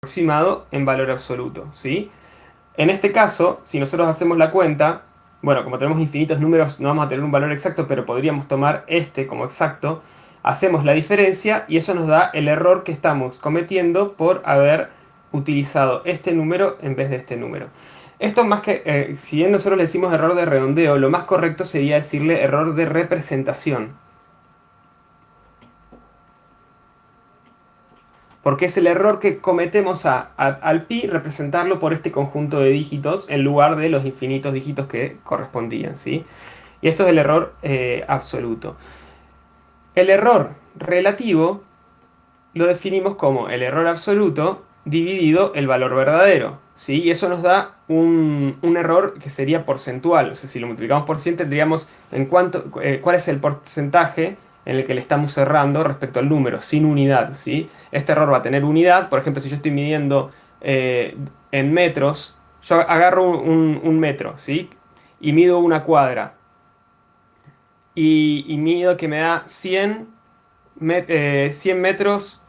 aproximado en valor absoluto, ¿sí? En este caso, si nosotros hacemos la cuenta, bueno, como tenemos infinitos números, no vamos a tener un valor exacto, pero podríamos tomar este como exacto. Hacemos la diferencia y eso nos da el error que estamos cometiendo por haber utilizado este número en vez de este número. Esto más que, si bien nosotros le decimos error de redondeo, lo más correcto sería decirle error de representación. Porque es el error que cometemos al pi representarlo por este conjunto de dígitos en lugar de los infinitos dígitos que correspondían, ¿sí? Y esto es el error absoluto. El error relativo lo definimos como el error absoluto dividido el valor verdadero, ¿sí? Y eso nos da un error que sería porcentual. O sea, si lo multiplicamos por 100 tendríamos cuál es el porcentaje en el que le estamos errando respecto al número, sin unidad, ¿sí? Este error va a tener unidad. Por ejemplo, si yo estoy midiendo en metros, yo agarro un metro, ¿sí? Y mido una cuadra. Y mido que me da 100 metros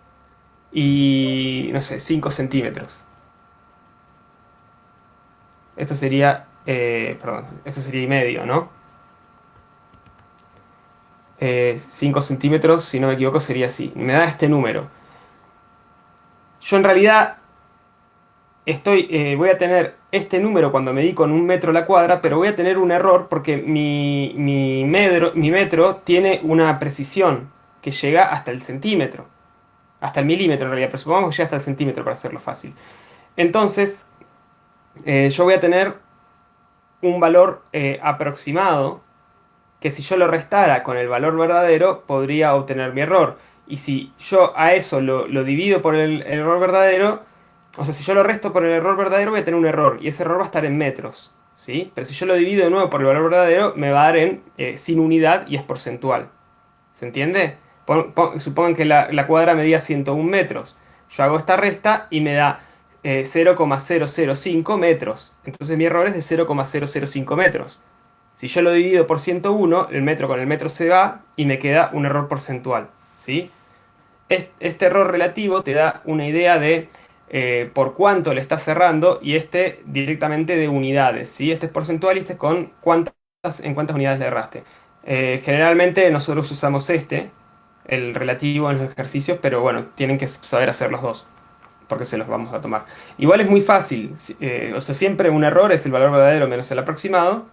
y, no sé, 5 centímetros. Esto sería y medio, ¿no? 5 centímetros, si no me equivoco, sería así. Me da este número. Yo en realidad voy a tener este número cuando medí con un metro la cuadra, pero voy a tener un error porque mi metro tiene una precisión que llega hasta el centímetro. Hasta el milímetro en realidad, pero supongamos que llega hasta el centímetro para hacerlo fácil. Entonces, yo voy a tener un valor aproximado que si yo lo restara con el valor verdadero podría obtener mi error. Y si yo a eso lo divido por el error verdadero, o sea, si yo lo resto por el error verdadero voy a tener un error y ese error va a estar en metros, ¿sí? Pero si yo lo divido de nuevo por el valor verdadero me va a dar sin unidad y es porcentual. ¿Se entiende? Supongan que la cuadra medía 101 metros. Yo hago esta resta y me da 0,005 metros. Entonces mi error es de 0,005 metros. Si yo lo divido por 101, el metro con el metro se va y me queda un error porcentual, ¿sí? Este error relativo te da una idea de por cuánto le estás cerrando y este directamente de unidades, ¿sí? Este es porcentual y este es con en cuántas unidades le erraste. Generalmente nosotros usamos el relativo en los ejercicios, pero bueno, tienen que saber hacer los dos, porque se los vamos a tomar. Igual es muy fácil, o sea, siempre un error es el valor verdadero menos el aproximado,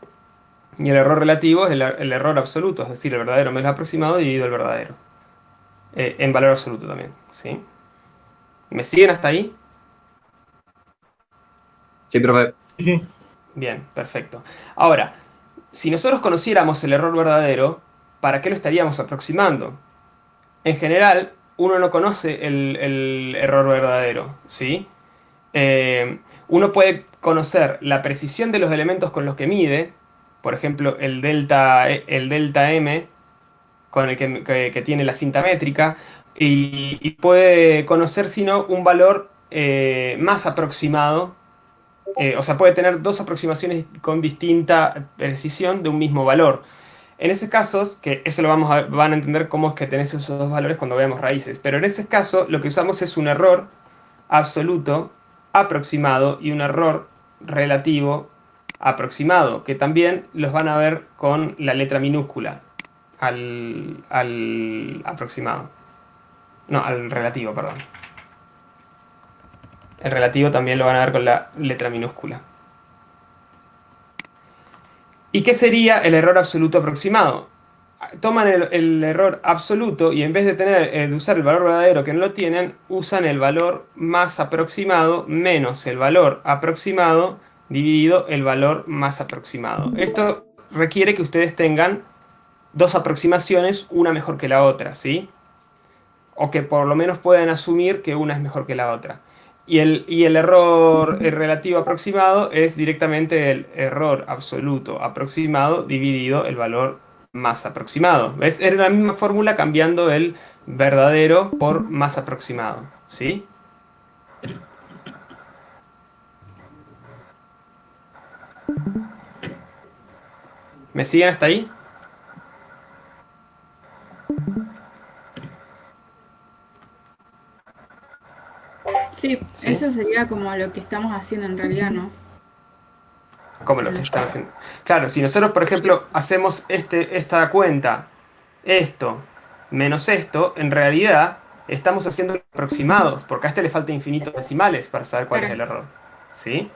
y el error relativo es el error absoluto, es decir, el verdadero menos el aproximado dividido el verdadero. En valor absoluto también, ¿sí? ¿Me siguen hasta ahí? Sí, profe. Sí, sí. Bien, perfecto. Ahora, si nosotros conociéramos el error verdadero, ¿para qué lo estaríamos aproximando? En general, uno no conoce el error verdadero, ¿sí? Uno puede conocer la precisión de los elementos con los que mide, por ejemplo, el delta M, con el que tiene la cinta métrica, y puede conocer, sino un valor más aproximado, o sea, puede tener dos aproximaciones con distinta precisión de un mismo valor. En esos casos, que eso van a entender cómo es que tenés esos dos valores cuando veamos raíces, pero en ese caso lo que usamos es un error absoluto aproximado y un error relativo aproximado, que también los van a ver con la letra minúscula al aproximado. No, al relativo, perdón. El relativo también lo van a ver con la letra minúscula. ¿Y qué sería el error absoluto aproximado? Toman el error absoluto y en vez de usar el valor verdadero que no lo tienen, usan el valor más aproximado menos el valor aproximado dividido el valor más aproximado. Esto requiere que ustedes tengan dos aproximaciones, una mejor que la otra, ¿sí? O que por lo menos puedan asumir que una es mejor que la otra. Y el error relativo aproximado es directamente el error absoluto aproximado dividido el valor más aproximado. ¿Ves? Era la misma fórmula cambiando el verdadero por más aproximado. ¿Sí? ¿Me siguen hasta ahí? Sí, ¿Sí? eso sería como lo que estamos haciendo en realidad, ¿no? Como lo Con que la están llave. haciendo. Claro, si nosotros, por ejemplo, hacemos esta cuenta, esto, menos esto, en realidad estamos haciendo aproximados, porque a este le falta infinitos decimales para saber cuál es Claro, el error. ¿Sí?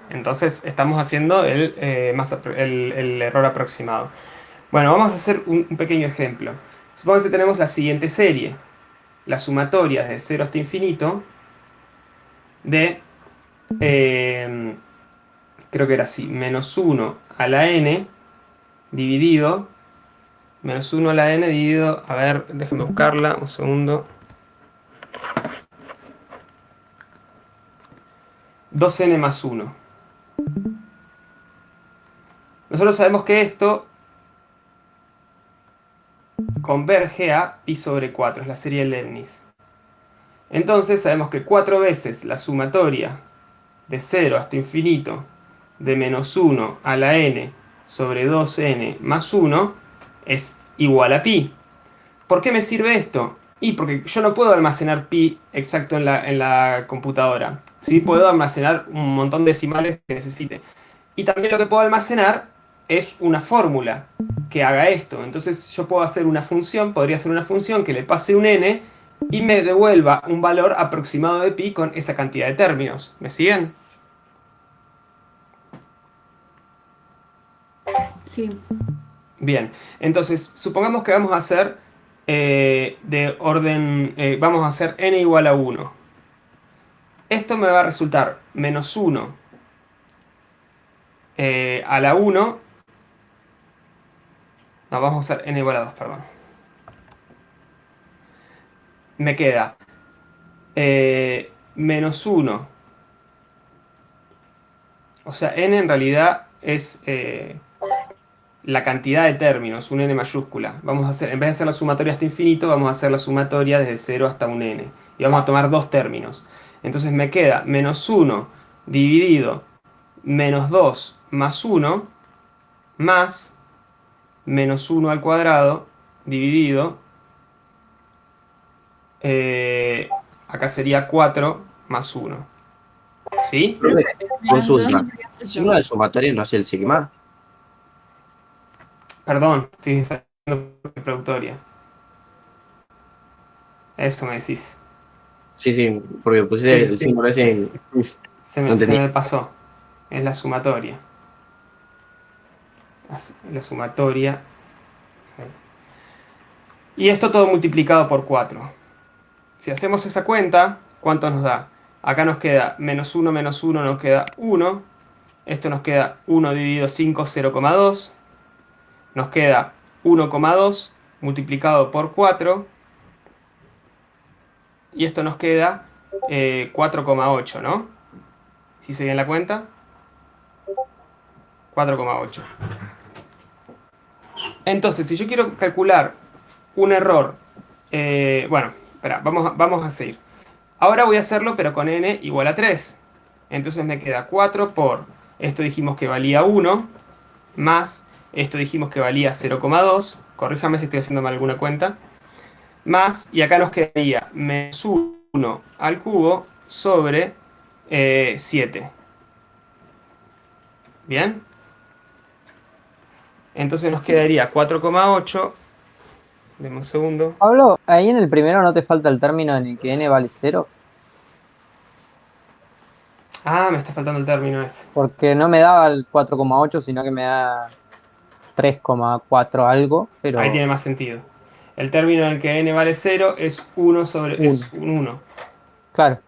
Entonces estamos haciendo el error aproximado. Bueno, vamos a hacer un pequeño ejemplo. Supongamos que tenemos la siguiente serie, la sumatoria de cero hasta infinito de, eh, creo que era así, menos uno a la n dividido, menos uno a la n dividido, a ver, déjenme buscarla, un segundo, 2n más uno. Nosotros sabemos que esto converge a pi sobre 4, es la serie de Leibniz. Entonces sabemos que 4 veces la sumatoria de cero hasta infinito de menos uno a la n sobre 2n más uno es igual a pi. ¿Por qué me sirve esto? Y porque yo no puedo almacenar pi exacto en la computadora. Sí puedo almacenar un montón de decimales que necesite. Y también lo que puedo almacenar es una fórmula que haga esto. Entonces yo puedo hacer una función, podría hacer una función que le pase un n y me devuelva un valor aproximado de pi con esa cantidad de términos. ¿Me siguen? sí. Bien, entonces supongamos que vamos a hacer de orden, vamos a hacer n igual a uno. Esto me va a resultar menos uno a la uno. No, vamos a usar n igual a 2, perdón. Me queda menos uno. O sea, n en realidad es la cantidad de términos, un n mayúscula. Vamos a hacer, en vez de hacer la sumatoria hasta infinito, vamos a hacer la sumatoria desde cero hasta un n. Y vamos a tomar dos términos. Entonces me queda menos uno dividido menos 2 más uno más menos uno al cuadrado dividido, acá sería 4 más uno. ¿Sí? Creo que menos 2 no Consulta. sería El signo 8. del sumatorio no es el sigma. Perdón, estoy haciendo productoria. Eso me decís. Sí, sí, porque pusiste Sí, el símbolo ese en... No se entendí. me pasó. Es la sumatoria. La sumatoria. Y esto todo multiplicado por 4. Si hacemos esa cuenta, ¿cuánto nos da? Acá nos queda menos uno nos queda uno. Esto nos queda uno dividido 5, 0,2. Nos queda 1,2 multiplicado por 4. Y esto nos queda 4,8, ¿no? Si se bien la cuenta, 4,8. Entonces, si yo quiero calcular un error, bueno, espera, vamos a seguir. Ahora voy a hacerlo, pero con n igual a 3. Entonces me queda 4 por, esto dijimos que valía 1, más, esto dijimos que valía 0,2. Corríjame si estoy haciendo mal alguna cuenta. Más, y acá nos quedaría menos 1 al cubo sobre 7. ¿Bien? Entonces nos quedaría 4,8. Deme un segundo. Pablo, ahí en el primero no te falta el término en el que n vale cero, Ah, me está faltando el término ese. porque no me daba el 4,8, sino que me da 3,4 algo, Ahí tiene pero más sentido. El término en el que n vale cero es uno sobre, es 1. un 1. Claro,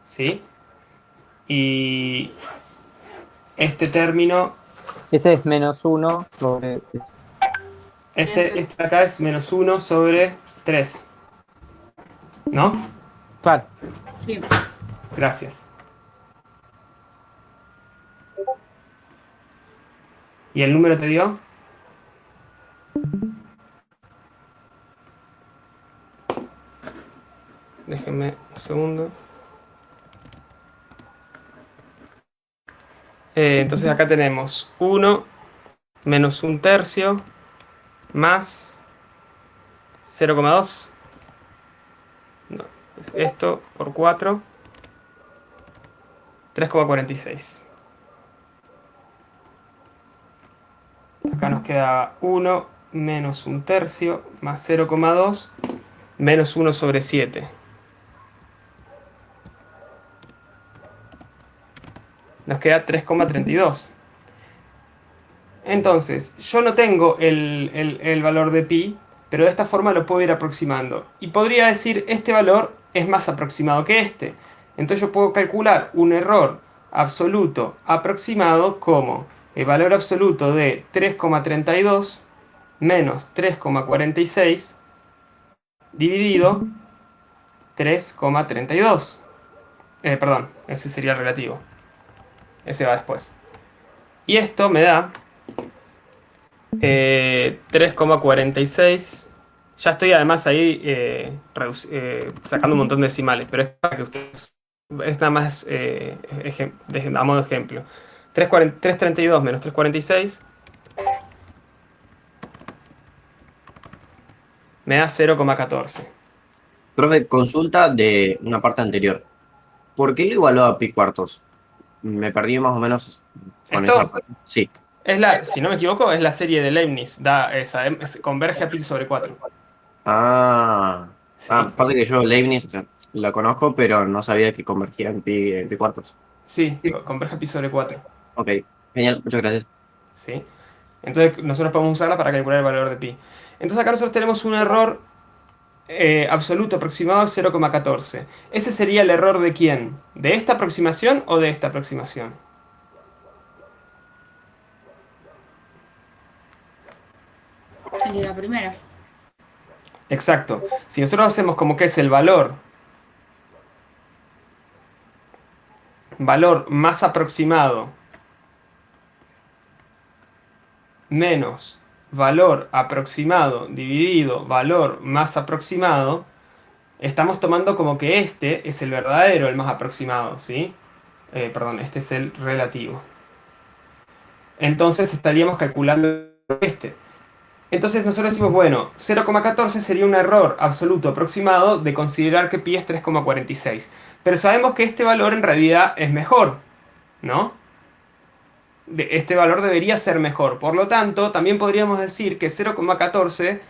¿Sí? Y este término, ese es menos 1 sobre eso. este de acá es menos uno sobre 3. ¿No? Claro, Sí. Gracias. ¿Y el número te dio? Déjenme un segundo. Entonces acá tenemos 1 menos un tercio más 0,2. No, esto por 4 3,46. Acá nos queda 1 menos 1/3 más 0,2 menos 1 sobre 7. Nos queda 3,32. Entonces, yo no tengo el valor de pi, pero de esta forma lo puedo ir aproximando. Y podría decir, este valor es más aproximado que este. Entonces yo puedo calcular un error absoluto aproximado como el valor absoluto de 3,32 menos 3,46 dividido 3,32. Perdón, ese sería el relativo. Ese va después. Y esto me da 3,46. Ya estoy además ahí sacando un montón de decimales, pero es para que ustedes... Es nada más a modo de ejemplo. 332 menos 346 me da 0,14. Profe, consulta de una parte anterior. ¿Por qué lo igualó a pi cuartos? Me perdí más o menos con ¿Esto? esa parte. Sí. Si no me equivoco, es la serie de Leibniz. Converge a pi sobre 4. Ah, Sí, pasa que yo Leibniz, o sea, la conozco, pero no sabía que convergía en pi cuartos. sí, converge a pi sobre 4. Ok, genial, muchas gracias. ¿Sí? Entonces nosotros podemos usarla para calcular el valor de pi. Entonces acá nosotros tenemos un error absoluto aproximado de 0,14. ¿Ese sería el error de quién? ¿De esta aproximación o de esta aproximación? El de la primera. Exacto. Si nosotros hacemos como que es el valor más aproximado menos valor aproximado dividido valor más aproximado, estamos tomando como que este es el verdadero, el más aproximado, ¿sí? Perdón, este es el relativo. Entonces estaríamos calculando este. Entonces nosotros decimos, bueno, 0,14 sería un error absoluto aproximado de considerar que pi es 3,46. Pero sabemos que este valor en realidad es mejor, ¿no? Este valor debería ser mejor. Por lo tanto, también podríamos decir que 0,14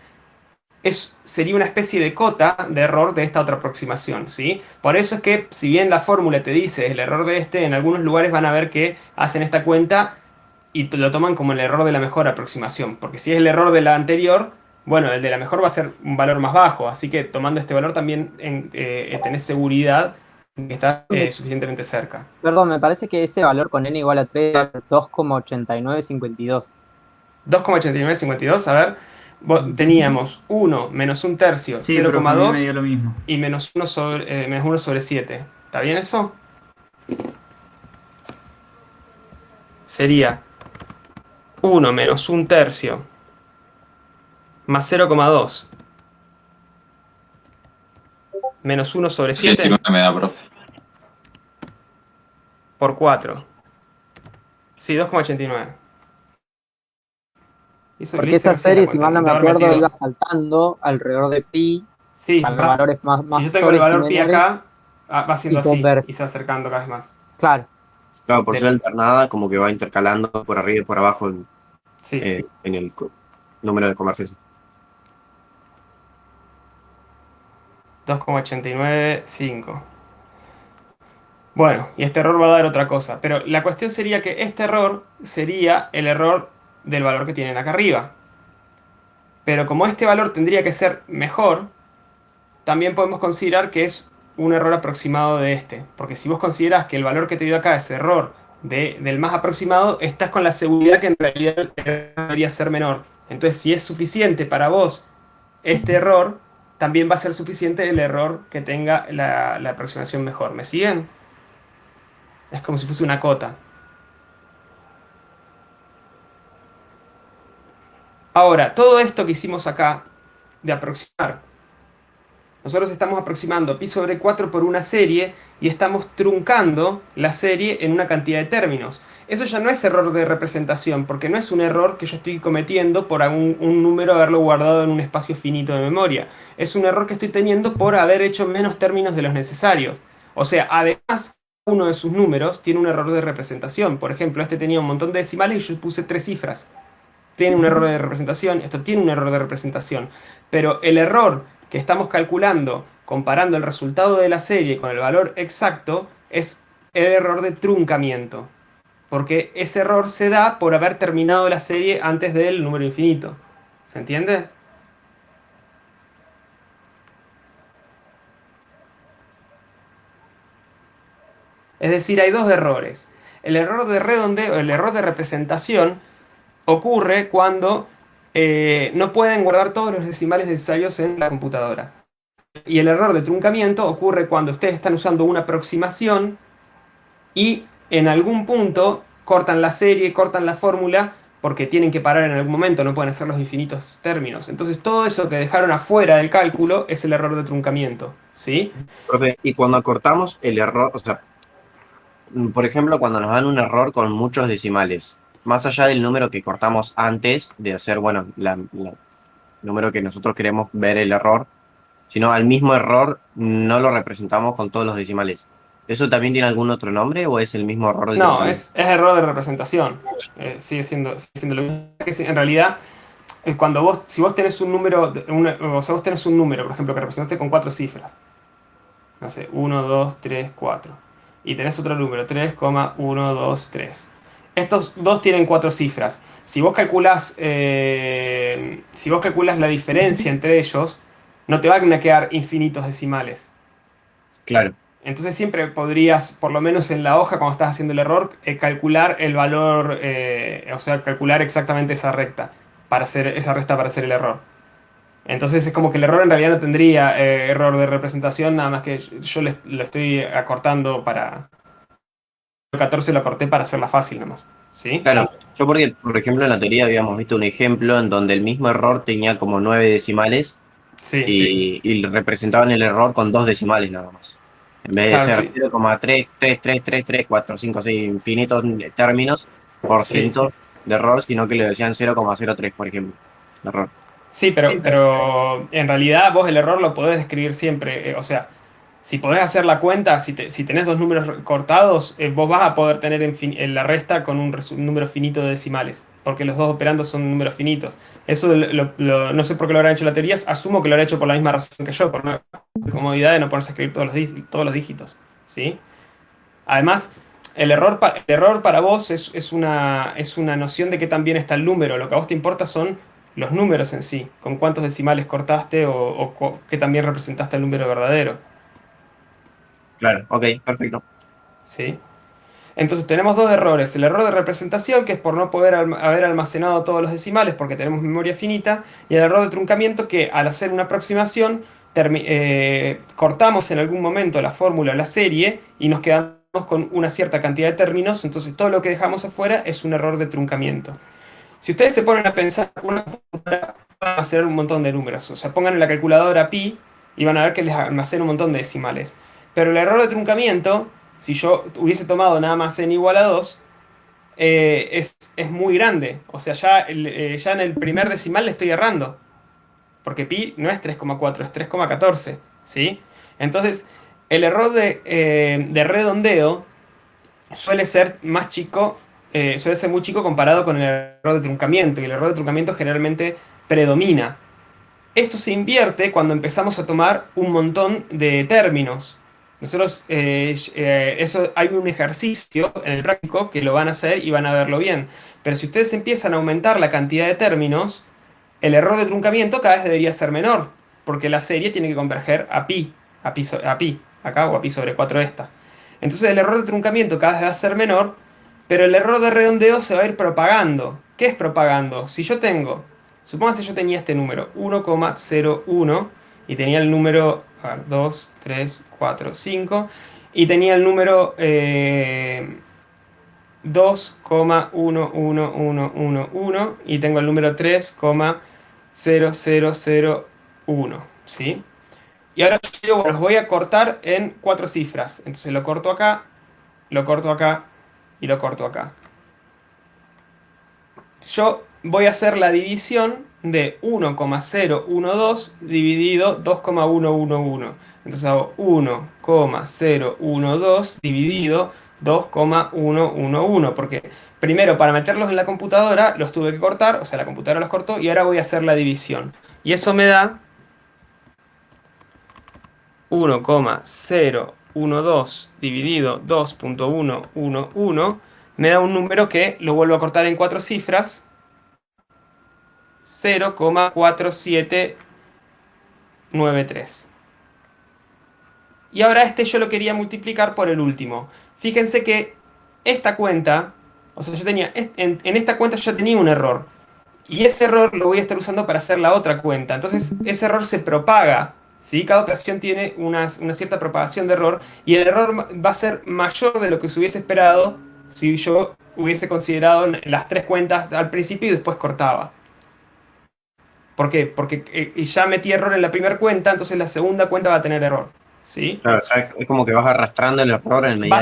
sería una especie de cota de error de esta otra aproximación, ¿sí? Por eso es que, si bien la fórmula te dice el error de este, en algunos lugares van a ver que hacen esta cuenta y lo toman como el error de la mejor aproximación. Porque si es el error de la anterior, bueno, el de la mejor va a ser un valor más bajo. Así que tomando este valor también tenés seguridad de que está suficientemente cerca. Perdón, me parece que ese valor con n igual a 3 es 2,8952. 2,8952, a ver. Teníamos 1 menos 1/3, Sí, profe, a mí me 0,2 dio lo mismo. y menos 1 sobre 7. ¿Está bien eso? Sería 1 menos 1/3 más 0,2 menos 1 sobre 7 89 me da, profe. por 4. Sí, 2,89. Porque esa serie, si mal no me acuerdo, iba saltando alrededor de pi Sí, para los valores más si yo tengo el valor pi menores, acá, va siendo y así converge. y se va acercando cada vez más. Claro. Claro, por ser alternada, como que va intercalando por arriba y por abajo Sí. en el número de convergencia. 2,895. Bueno, y este error va a dar otra cosa. Pero la cuestión sería que este error sería el error del valor que tienen acá arriba. Pero como este valor tendría que ser mejor, también podemos considerar que es un error aproximado de este. Porque si vos considerás que el valor que te dio acá es error del más aproximado, estás con la seguridad que en realidad debería ser menor. Entonces, si es suficiente para vos este error, también va a ser suficiente el error que tenga la aproximación mejor. ¿Me siguen? Es como si fuese una cota. Ahora, todo esto que hicimos acá de aproximar, nosotros estamos aproximando pi sobre 4 por una serie y estamos truncando la serie en una cantidad de términos. Eso ya no es error de representación, porque no es un error que yo estoy cometiendo por un número haberlo guardado en un espacio finito de memoria. Es un error que estoy teniendo por haber hecho menos términos de los necesarios. O sea, además uno de sus números tiene un error de representación. Por ejemplo, este tenía un montón de decimales y yo puse 3 cifras. Tiene un error de representación, esto tiene un error de representación. Pero el error que estamos calculando, comparando el resultado de la serie con el valor exacto, es el error de truncamiento. Porque ese error se da por haber terminado la serie antes del número infinito. ¿Se entiende? Es decir, hay dos errores. El error de redondeo, el error de representación ocurre cuando no pueden guardar todos los decimales necesarios en la computadora. Y el error de truncamiento ocurre cuando ustedes están usando una aproximación y en algún punto cortan la serie, cortan la fórmula, porque tienen que parar en algún momento, no pueden hacer los infinitos términos. Entonces todo eso que dejaron afuera del cálculo es el error de truncamiento, ¿sí? Profe, y cuando acortamos el error, o sea, por ejemplo, cuando nos dan un error con muchos decimales, más allá del número que cortamos antes de hacer, bueno, el número que nosotros queremos ver el error, sino al mismo error no lo representamos con todos los decimales. ¿Eso también tiene algún otro nombre o es el mismo error de No, truncamiento? es error de representación. Sigue siendo lo mismo. En realidad, cuando vos, si vos tenés un número, o sea, vos tenés un número, por ejemplo, que representaste con 4 cifras. No sé, 1, 2, 3, 4. Y tenés otro número, 3,123. Estos dos tienen 4 cifras. Si vos calculás la diferencia entre ellos, no te van a quedar infinitos decimales. Claro, Entonces siempre podrías, por lo menos en la hoja, cuando estás haciendo el error, calcular el valor, o sea, calcular exactamente esa recta, para hacer esa resta para hacer el error. Entonces es como que el error en realidad no tendría error de representación, nada más que yo lo estoy acortando para... El 14 lo acorté para hacerla fácil nomás. ¿Sí? claro. Yo porque, por ejemplo, en la teoría habíamos visto un ejemplo en donde el mismo error tenía como 9 decimales Sí, y representaban el error con 2 decimales nada más. En vez de claro, ser sí. 0,333334456 infinitos términos por Sí, ciento de error, sino que le decían 0,03, por ejemplo, de error. sí, pero en realidad vos el error lo podés describir siempre. O sea, si podés hacer la cuenta, si tenés dos números cortados, vos vas a poder tener en la resta con un número finito de decimales, porque los dos operandos son números finitos. Eso no sé por qué lo habrá hecho la teoría, asumo que lo habrá hecho por la misma razón que yo, por una comodidad de no ponerse a escribir todos los dígitos. ¿Sí? Además, el error para vos es una noción de qué tan bien está el número. Lo que a vos te importa son los números en sí, con cuántos decimales cortaste o qué tan bien representaste el número verdadero. Claro, ok, perfecto. ¿Sí? Entonces tenemos dos errores. El error de representación, que es por no poder haber almacenado todos los decimales porque tenemos memoria finita, y el error de truncamiento, que al hacer una aproximación cortamos en algún momento la fórmula o la serie y nos quedamos con una cierta cantidad de términos, entonces todo lo que dejamos afuera es un error de truncamiento. Si ustedes se ponen a pensar, una computadora va a hacer un montón de números, o sea, pongan en la calculadora pi y van a ver que les almacena un montón de decimales. Pero el error de truncamiento, si yo hubiese tomado nada más n igual a 2, es muy grande. O sea, ya en el primer decimal le estoy errando. Porque pi no es 3,4, es 3,14. ¿Sí? Entonces, el error de redondeo suele ser más chico, suele ser muy chico comparado con el error de truncamiento. Y el error de truncamiento generalmente predomina. Esto se invierte cuando empezamos a tomar un montón de términos. Nosotros, eso hay un ejercicio en el práctico que lo van a hacer y van a verlo bien. Pero si ustedes empiezan a aumentar la cantidad de términos, el error de truncamiento cada vez debería ser menor, porque la serie tiene que converger a pi, acá o a pi sobre 4 esta. Entonces el error de truncamiento cada vez va a ser menor, pero el error de redondeo se va a ir propagando. ¿Qué es propagando? Si yo tengo, supongamos que yo tenía este número, 1,01, y tenía el número, a ver, 2, 3, 4, 5, y tenía el número 2,11111 y tengo el número 3,0001, ¿sí? Y ahora yo digo, bueno, los voy a cortar en 4 cifras. Entonces lo corto acá, lo corto acá y lo corto acá. Yo voy a hacer la división de 1,012 dividido 2,111. Entonces hago 1,012 dividido 2,111. Porque primero para meterlos en la computadora los tuve que cortar, o sea, la computadora los cortó y ahora voy a hacer la división. Y eso me da 1,012 dividido 2,111. Me da un número que lo vuelvo a cortar en 4 cifras. 0,4793. Y ahora este yo lo quería multiplicar por el último. Fíjense que esta cuenta, o sea, yo tenía, en esta cuenta yo tenía un error. Y ese error lo voy a estar usando para hacer la otra cuenta. Entonces ese error se propaga, ¿sí? Cada operación tiene una cierta propagación de error. Y el error va a ser mayor de lo que se hubiese esperado si yo hubiese considerado las 3 cuentas al principio y después cortaba. ¿Por qué? Porque ya metí error en la primera cuenta, entonces la segunda cuenta va a tener error. ¿Sí? Claro, o sea, es como que vas arrastrando el error en el medio.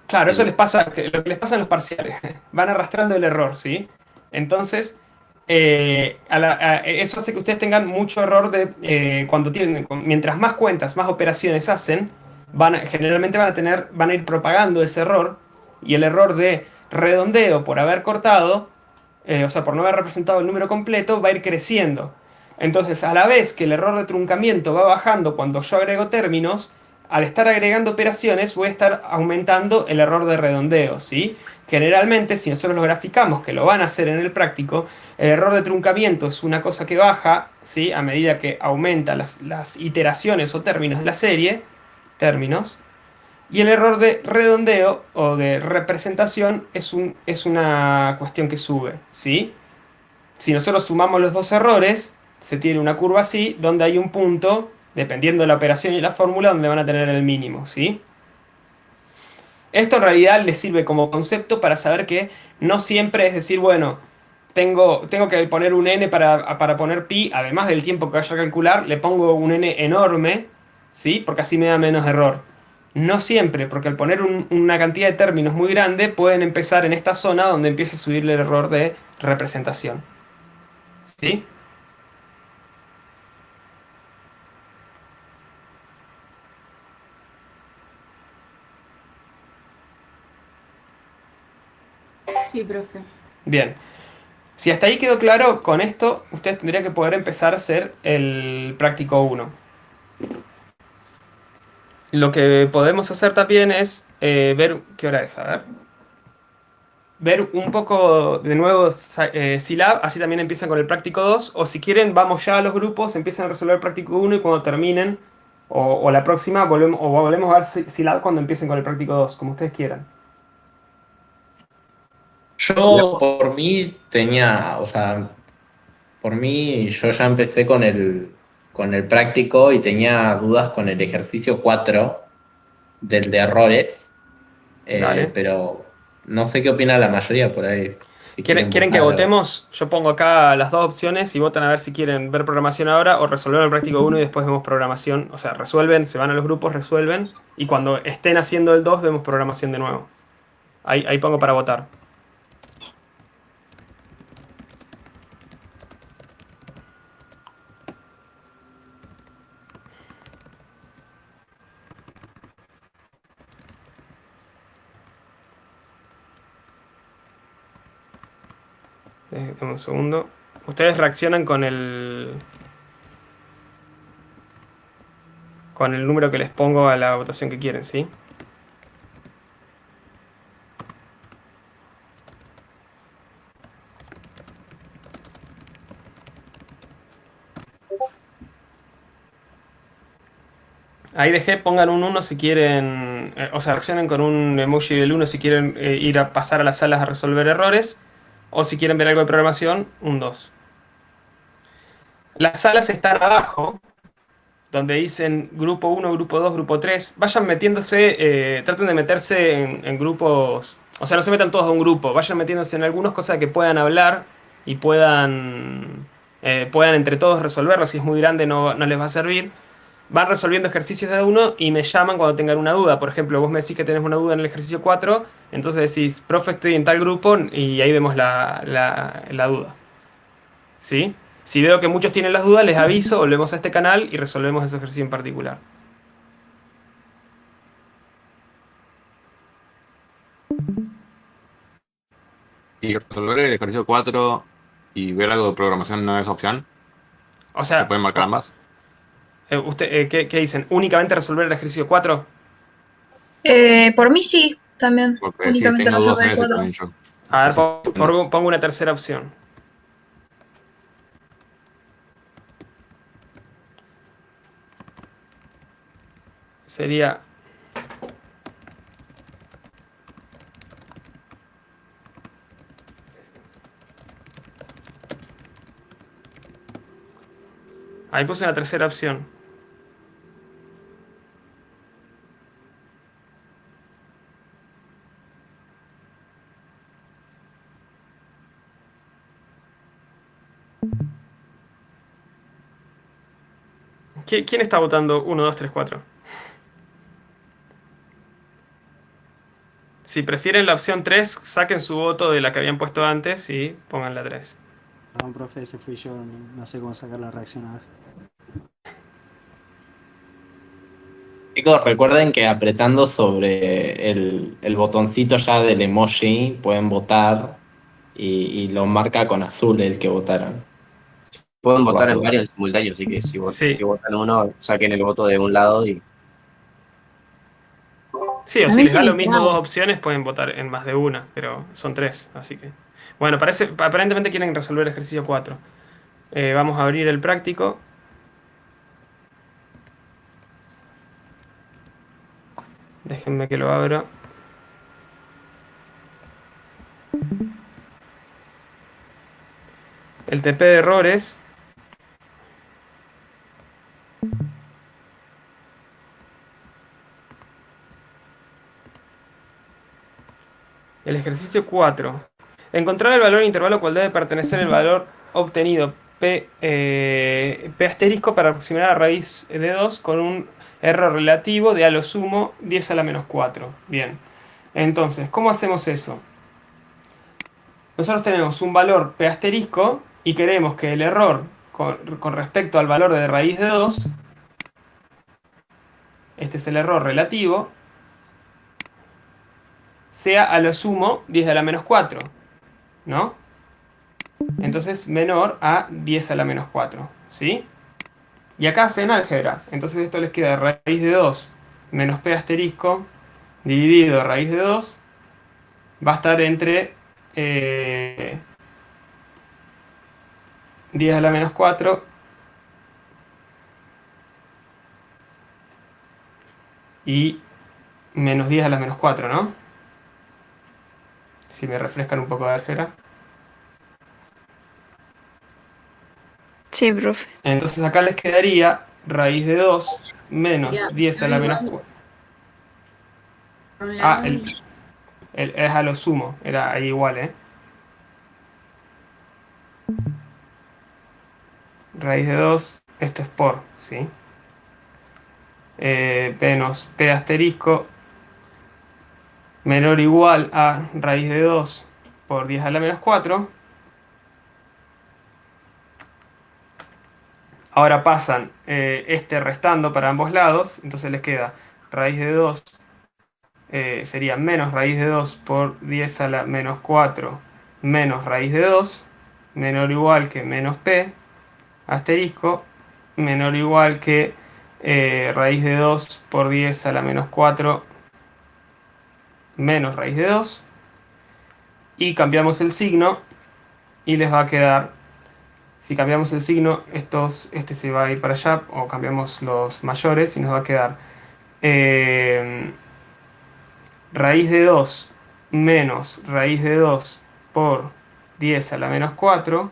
Claro, eso les pasa, lo que les pasa en los parciales. Van arrastrando el error, ¿sí? Entonces, eso hace que ustedes tengan mucho error cuando tienen. Mientras más cuentas, más operaciones hacen, generalmente van a ir propagando ese error. Y el error de redondeo por haber cortado, o sea, por no haber representado el número completo, va a ir creciendo. Entonces, a la vez que el error de truncamiento va bajando cuando yo agrego términos, al estar agregando operaciones voy a estar aumentando el error de redondeo, ¿sí? Generalmente, si nosotros lo graficamos, que lo van a hacer en el práctico, el error de truncamiento es una cosa que baja, ¿sí? A medida que aumenta las iteraciones o términos de la serie, términos, y el error de redondeo o de representación es una cuestión que sube, ¿sí? Si nosotros sumamos los dos errores, se tiene una curva así, donde hay un punto, dependiendo de la operación y la fórmula, donde van a tener el mínimo, ¿sí? Esto en realidad les sirve como concepto para saber que no siempre es decir, bueno, tengo que poner un n para poner pi, además del tiempo que vaya a calcular, le pongo un n enorme, ¿sí? Porque así me da menos error. No siempre, porque al poner una cantidad de términos muy grande, pueden empezar en esta zona donde empieza a subir el error de representación. ¿Sí? Sí, profe. Bien. Si hasta ahí quedó claro, con esto ustedes tendrían que poder empezar a hacer el práctico 1. Lo que podemos hacer también es ver... ¿Qué hora es? A ver. Ver un poco de nuevo Silab, así también empiezan con el práctico 2. O si quieren, vamos ya a los grupos, empiezan a resolver el práctico 1 y cuando terminen, o la próxima, volvemos a ver Silab cuando empiecen con el práctico 2, como ustedes quieran. Yo por mí tenía, o sea, por mí yo ya empecé con el práctico y tenía dudas con el ejercicio 4 del de errores, Dale. pero no sé qué opina la mayoría por ahí. Si ¿Quieren que votar votemos? Yo pongo acá las dos opciones y votan a ver si quieren ver programación ahora o resolver el práctico 1 y después vemos programación. O sea, resuelven, se van a los grupos, resuelven y cuando estén haciendo el 2 vemos programación de nuevo. Ahí pongo para votar. Dame un segundo. Ustedes reaccionan con el número que les pongo a la votación que quieren, ¿sí? Ahí dejé, pongan un 1 si quieren, o sea, reaccionen con un emoji del 1 si quieren ir a pasar a las salas a resolver errores, o si quieren ver algo de programación, un 2. Las salas están abajo, donde dicen grupo 1, grupo 2, grupo 3. Vayan metiéndose, traten de meterse en grupos, o sea, no se metan todos a un grupo, vayan metiéndose en algunas cosas que puedan hablar y puedan entre todos resolverlo. Si es muy grande no les va a servir. Van resolviendo ejercicios de uno y me llaman cuando tengan una duda. Por ejemplo, vos me decís que tenés una duda en el ejercicio 4, entonces decís, profe, estoy en tal grupo y ahí vemos la duda. ¿Sí? Si veo que muchos tienen las dudas, les aviso, volvemos a este canal y resolvemos ese ejercicio en particular. Y resolver el ejercicio 4 y ver algo de programación no es opción. O ¿Se sea, pueden marcar ambas? ¿qué dicen? ¿Únicamente resolver el ejercicio 4? Por mí sí, también. Porque sí, Únicamente tengo dudas resolver en el ese 4. también yo. A ver, Así que, pongo una tercera opción. Sería... Ahí puse una tercera opción. ¿Quién está votando 1, 2, 3, 4? Si prefieren la opción 3, saquen su voto de la que habían puesto antes y pongan la 3. Perdón, profe, ese fui yo, no sé cómo sacar la reacción ahora. Chicos, recuerden que apretando sobre el botoncito ya del emoji pueden votar y lo marca con azul el que votaron. Pueden Por votar las en dudas. varios en simultáneo, así que si Sí. votan uno, saquen el voto de un lado y Sí, o A si mí les se da me lo mismo traba. dos opciones, pueden votar en más de una, pero son 3, así que... Bueno, aparentemente quieren resolver el ejercicio 4. Vamos a abrir el práctico. Déjenme que lo abra. El TP de errores. El ejercicio 4. Encontrar el valor intervalo cual debe pertenecer el valor obtenido P asterisco para aproximar a raíz de 2 con un error relativo de a lo sumo 10 a la menos 4. Bien. Entonces, ¿cómo hacemos eso? Nosotros tenemos un valor P asterisco y queremos que el error con respecto al valor de raíz de 2, este es el error relativo, sea a lo sumo 10 a la menos 4, ¿no? Entonces menor a 10 a la menos 4, ¿sí? Y acá hacen álgebra, entonces esto les queda raíz de 2 menos P asterisco dividido raíz de 2 va a estar entre 10 a la menos 4 y menos 10 a la menos 4, ¿no? Si me refrescan un poco de álgebra. Sí, profe. Entonces acá les quedaría raíz de 2 menos 10 a la menos 4. Por un Ah, lado, es a lo sumo, era ahí igual, ¿eh? Raíz de 2, esto es por, ¿sí? Menos P asterisco menor o igual a raíz de 2 por 10 a la menos 4. Ahora pasan este restando para ambos lados, entonces les queda raíz de 2 sería menos raíz de 2 por 10 a la menos 4 menos raíz de 2, menor o igual que menos P asterisco, menor o igual que raíz de 2 por 10 a la menos 4 menos raíz de 2. Y cambiamos el signo y les va a quedar, si cambiamos el signo, este se va a ir para allá, o cambiamos los mayores y nos va a quedar raíz de 2 menos raíz de 2 por 10 a la menos 4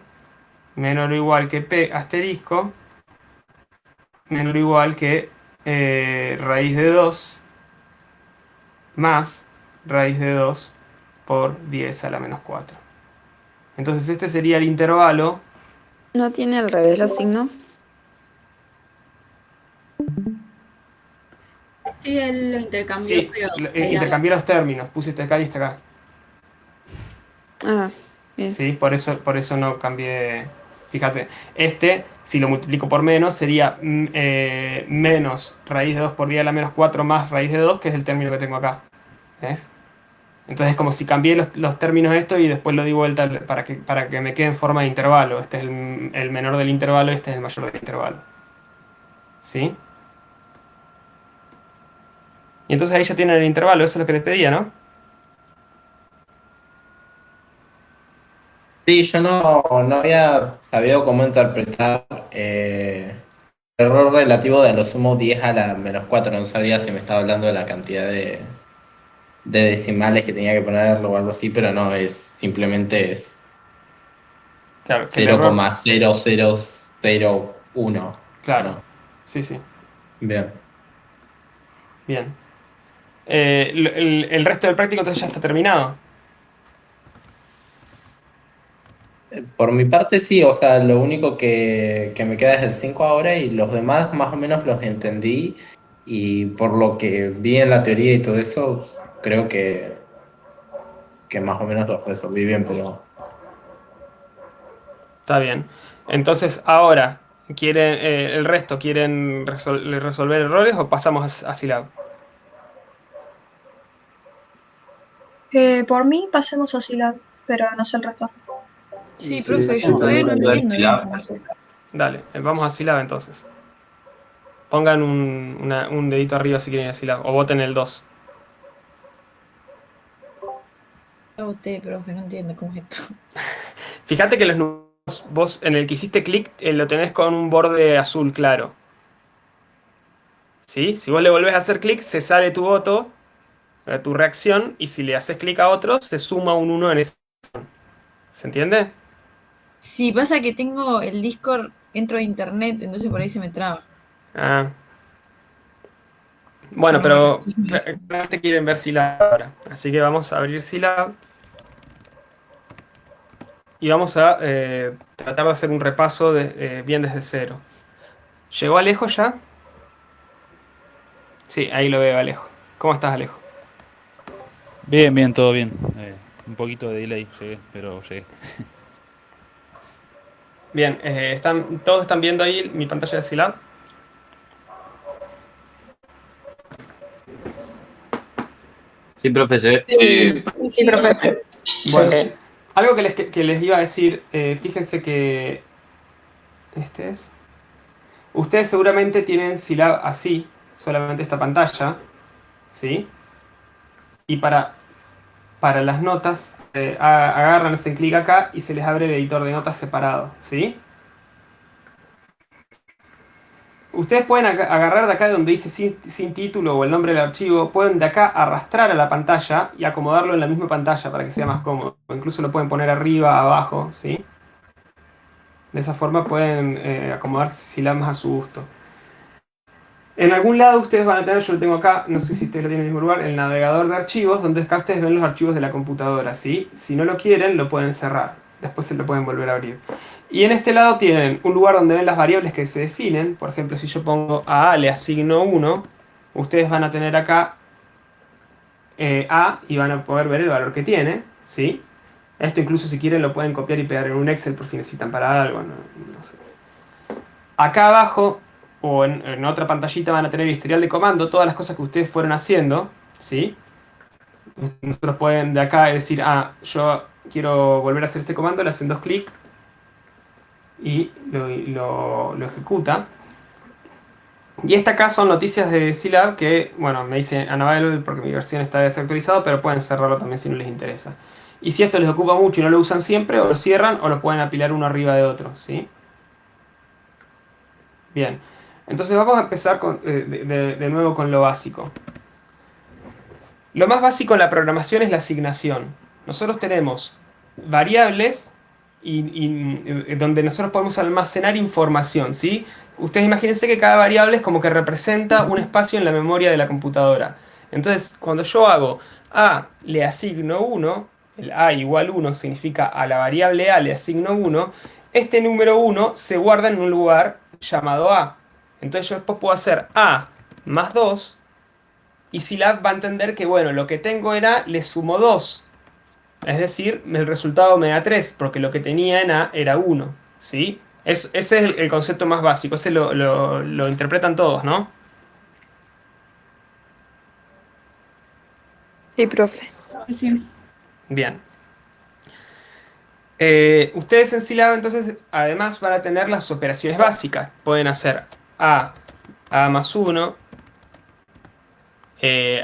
menor o igual que P asterisco menor o igual que raíz de 2 más raíz de 2 por 10 a la menos 4. Entonces este sería el intervalo. ¿no tiene al revés los signos? Sí, él lo intercambió, Sí, pero... intercambié los términos, puse este acá y este acá. Ah, bien. Sí, por eso no cambié. Fíjate, si lo multiplico por menos, sería menos raíz de 2 por 10 a la menos 4 más raíz de 2, que es el término que tengo acá. ¿Ves? Entonces es como si cambié los términos de esto y después lo di vuelta para que me quede en forma de intervalo. Este es el menor del intervalo y este es el mayor del intervalo. ¿Sí? Y entonces ahí ya tienen el intervalo, eso es lo que les pedía, ¿no? Sí, yo no había sabido cómo interpretar el error relativo de a lo sumo 10 a la menos 4. No sabía si me estaba hablando de la cantidad de decimales que tenía que ponerlo o algo así, pero no, simplemente es Claro, que el error. 0,0001. Claro, No, sí, sí, bien. bien. El resto del práctico entonces ya está terminado. Por mi parte sí, o sea, lo único que me queda es el 5 ahora y los demás más o menos los entendí y por lo que vi en la teoría y todo eso, creo que más o menos los resolví bien, pero Está bien. Entonces, ahora, el resto quieren resolver errores o pasamos a Silab? Por mí, pasemos a Silab, pero no sé el resto. Sí, Y si profe, yo hacemos todavía no Nivel entiendo bien Silab. cómo se... Dale, vamos a Silab entonces. Pongan un dedito arriba si quieren ir a Silab, o voten el 2. Ya voté, profe, no entiendo cómo es esto. Fíjate que los números, vos en el que hiciste clic, lo tenés con un borde azul claro. ¿Sí? Si vos le volvés a hacer clic, se sale tu voto, tu reacción, y si le haces clic a otro, se suma un 1 en esa. ¿Se entiende? Sí, pasa que tengo el Discord, entro a internet, entonces por ahí se me traba. Ah. Si Bueno, no, bueno, pero claramente quieren ver Silab ahora. Así que vamos a abrir Silab y vamos a tratar de hacer un repaso bien desde cero. ¿Llegó Alejo ya? Sí, ahí lo veo, Alejo. ¿Cómo estás, Alejo? Bien, bien, todo bien. Un poquito de delay llegué, pero llegué. Bien, ¿todos están viendo ahí mi pantalla de Silab? Sí, profesor. Sí, profe. Bueno, algo que les iba a decir, fíjense que este es. Ustedes seguramente tienen Silab así, solamente esta pantalla, ¿sí? Y para las notas, agarran, hacen clic acá y se les abre el editor de notas separado, ¿sí? Ustedes pueden agarrar de acá donde dice sin título o el nombre del archivo, pueden de acá arrastrar a la pantalla y acomodarlo en la misma pantalla para que sea más cómodo. O incluso lo pueden poner arriba, abajo, ¿sí? De esa forma pueden acomodar Silab más a su gusto. En algún lado ustedes van a tener, yo lo tengo acá, no sé si ustedes lo tienen en el mismo lugar, el navegador de archivos, donde acá ustedes ven los archivos de la computadora, ¿sí? Si no lo quieren, lo pueden cerrar. Después se lo pueden volver a abrir. Y en este lado tienen un lugar donde ven las variables que se definen. Por ejemplo, si yo pongo a le asigno 1, ustedes van a tener acá a y van a poder ver el valor que tiene, ¿sí? Esto incluso si quieren lo pueden copiar y pegar en un Excel por si necesitan para algo, no sé. Acá abajo o en otra pantallita van a tener el historial de comando, todas las cosas que ustedes fueron haciendo, ¿sí? Nosotros pueden de acá decir, yo quiero volver a hacer este comando, le hacen dos clics y lo ejecuta. Y esta acá son noticias de Silab que, bueno, me dice unavailable porque mi versión está desactualizada, pero pueden cerrarlo también si no les interesa. Y si esto les ocupa mucho y no lo usan siempre, o lo cierran o lo pueden apilar uno arriba de otro, ¿sí? Bien, entonces vamos a empezar de nuevo con lo básico. Lo más básico en la programación es la asignación. Nosotros tenemos variables donde nosotros podemos almacenar información, ¿sí? Ustedes imagínense que cada variable es como que representa un espacio en la memoria de la computadora. Entonces, cuando yo hago a le asigno 1, el a igual 1 significa a la variable a le asigno 1, este número 1 se guarda en un lugar llamado a. Entonces yo después puedo hacer a más 2 y Silab va a entender que, bueno, lo que tengo en A le sumo 2. Es decir, el resultado me da 3, porque lo que tenía en A era 1. ¿sí? Ese es el concepto más básico, ese lo interpretan todos, ¿no? Sí, profe. Sí. Bien. Ustedes en Silab entonces además van a tener las operaciones básicas. Pueden hacer A más 1,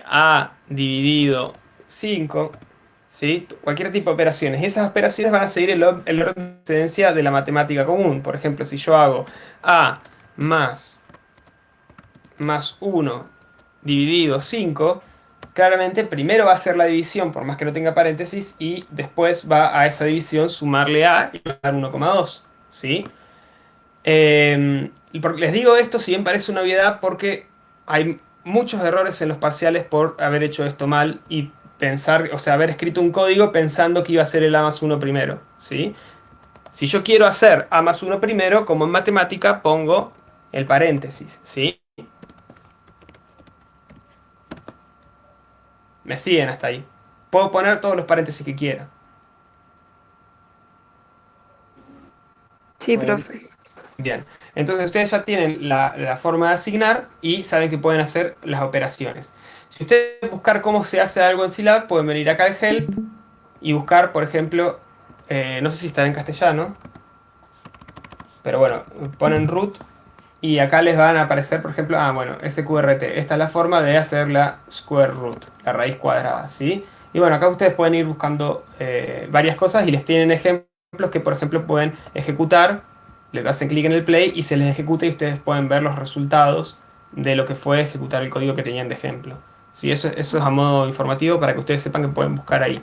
A dividido 5, ¿sí? Cualquier tipo de operaciones. Y esas operaciones van a seguir el orden de precedencia de la matemática común. Por ejemplo, si yo hago A más 1 dividido 5, claramente primero va a ser la división, por más que no tenga paréntesis, y después va a esa división sumarle A y va a dar 1,2, ¿sí? Les digo esto, si bien parece una obviedad, porque hay muchos errores en los parciales por haber hecho esto mal y pensar, o sea, haber escrito un código pensando que iba a ser el A más 1 primero, ¿sí? Si yo quiero hacer A más 1 primero, como en matemática, pongo el paréntesis, ¿sí? ¿Me siguen hasta ahí? Puedo poner todos los paréntesis que quiera. Sí, Bueno, profe. Bien, entonces ustedes ya tienen la forma de asignar y saben que pueden hacer las operaciones. Si ustedes quieren buscar cómo se hace algo en Silab, pueden venir acá al Help y buscar, por ejemplo, no sé si está en castellano, pero bueno, ponen root y acá les van a aparecer, por ejemplo, bueno, SQRT. Esta es la forma de hacer la square root, la raíz cuadrada, ¿sí? Y bueno, acá ustedes pueden ir buscando varias cosas y les tienen ejemplos que, por ejemplo, pueden ejecutar. Le hacen clic en el play y se les ejecuta y ustedes pueden ver los resultados de lo que fue ejecutar el código que tenían de ejemplo. ¿Sí? Eso es a modo informativo para que ustedes sepan que pueden buscar ahí.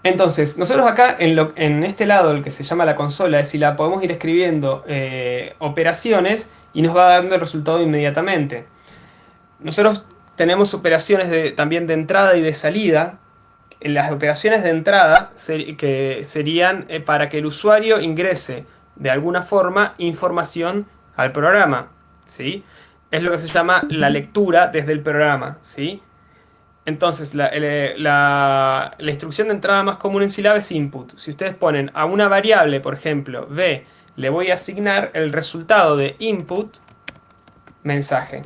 Entonces, nosotros acá en este lado, el que se llama la consola, es si la podemos ir escribiendo operaciones y nos va dando el resultado inmediatamente. Nosotros tenemos operaciones también de entrada y de salida. Las operaciones de entrada que serían para que el usuario ingrese de alguna forma información al programa, ¿sí? Es lo que se llama la lectura desde el programa, ¿sí? Entonces, la instrucción de entrada más común en Silab es input. Si ustedes ponen a una variable, por ejemplo, b, le voy a asignar el resultado de input mensaje.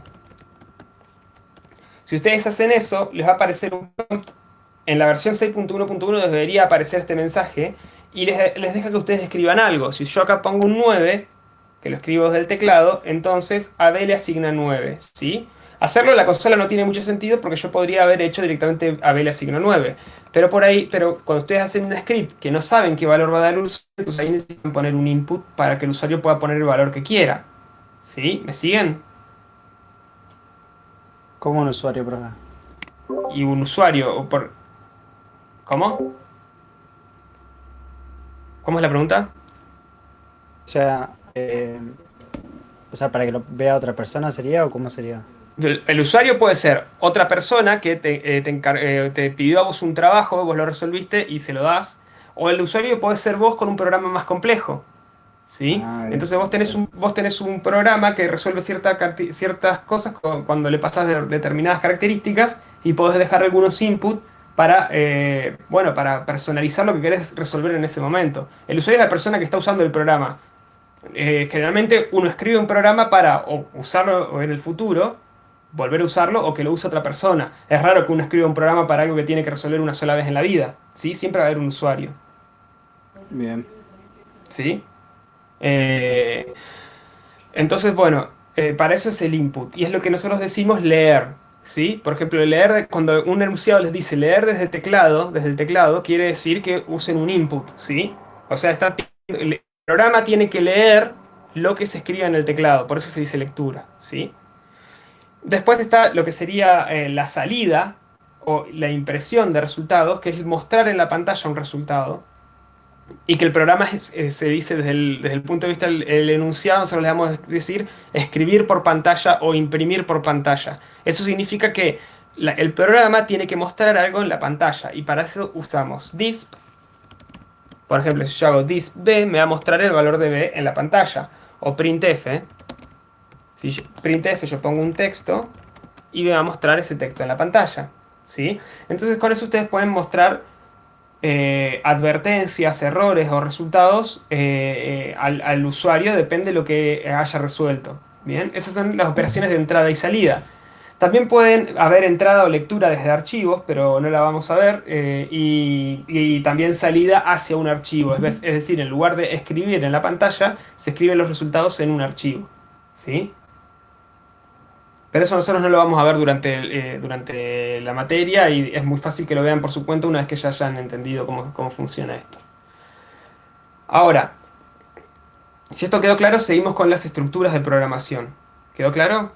Si ustedes hacen eso, les va a aparecer un prompt. En la versión 6.1.1 debería aparecer este mensaje y les deja que ustedes escriban algo. Si yo acá pongo un 9, que lo escribo desde el teclado, entonces a B le asigna 9, ¿sí? Hacerlo en la consola no tiene mucho sentido porque yo podría haber hecho directamente a B le asigno 9. Pero cuando ustedes hacen un script que no saben qué valor va a dar el usuario, pues ahí necesitan poner un input para que el usuario pueda poner el valor que quiera. ¿Sí? ¿Me siguen? como un usuario, profe. Y un usuario, ¿Cómo? ¿Cómo es la pregunta? O sea, para que lo vea otra persona sería o cómo sería. El usuario puede ser otra persona que te pidió a vos un trabajo, vos lo resolviste y se lo das. O el usuario puede ser vos con un programa más complejo, ¿sí? Ah, bien. Entonces vos tenés un programa que resuelve ciertas cosas cuando le pasás determinadas características y podés dejar algunos inputs para, para personalizar lo que querés resolver en ese momento. El usuario es la persona que está usando el programa. Generalmente uno escribe un programa para o usarlo en el futuro, volver a usarlo o que lo use otra persona. Es raro que uno escriba un programa para algo que tiene que resolver una sola vez en la vida, ¿sí? Siempre va a haber un usuario, Bien. ¿sí? Eh, entonces, bueno, para eso es el input y es lo que nosotros decimos leer, ¿sí? Por ejemplo, cuando un enunciado les dice leer desde el teclado, quiere decir que usen un input, ¿sí? O sea, el programa tiene que leer lo que se escribe en el teclado, por eso se dice lectura, ¿sí? Después está lo que sería la salida o la impresión de resultados, que es mostrar en la pantalla un resultado. Y que el programa se dice desde el punto de vista del enunciado, nosotros le vamos a decir escribir por pantalla o imprimir por pantalla. Eso significa que el programa tiene que mostrar algo en la pantalla y para eso usamos disp. Por ejemplo, si yo hago disp b, me va a mostrar el valor de b en la pantalla. O printf. Si printf yo pongo un texto y me va a mostrar ese texto en la pantalla, ¿sí? Entonces con eso ustedes pueden mostrar advertencias, errores o resultados al usuario, depende de lo que haya resuelto. Bien, esas son las operaciones de entrada y salida. También pueden haber entrada o lectura desde archivos, pero no la vamos a ver, y también salida hacia un archivo. Es decir, en lugar de escribir en la pantalla, se escriben los resultados en un archivo. ¿Sí? Pero eso nosotros no lo vamos a ver durante la materia y es muy fácil que lo vean por su cuenta una vez que ya hayan entendido cómo funciona esto. Ahora, si esto quedó claro, seguimos con las estructuras de programación. ¿Quedó claro?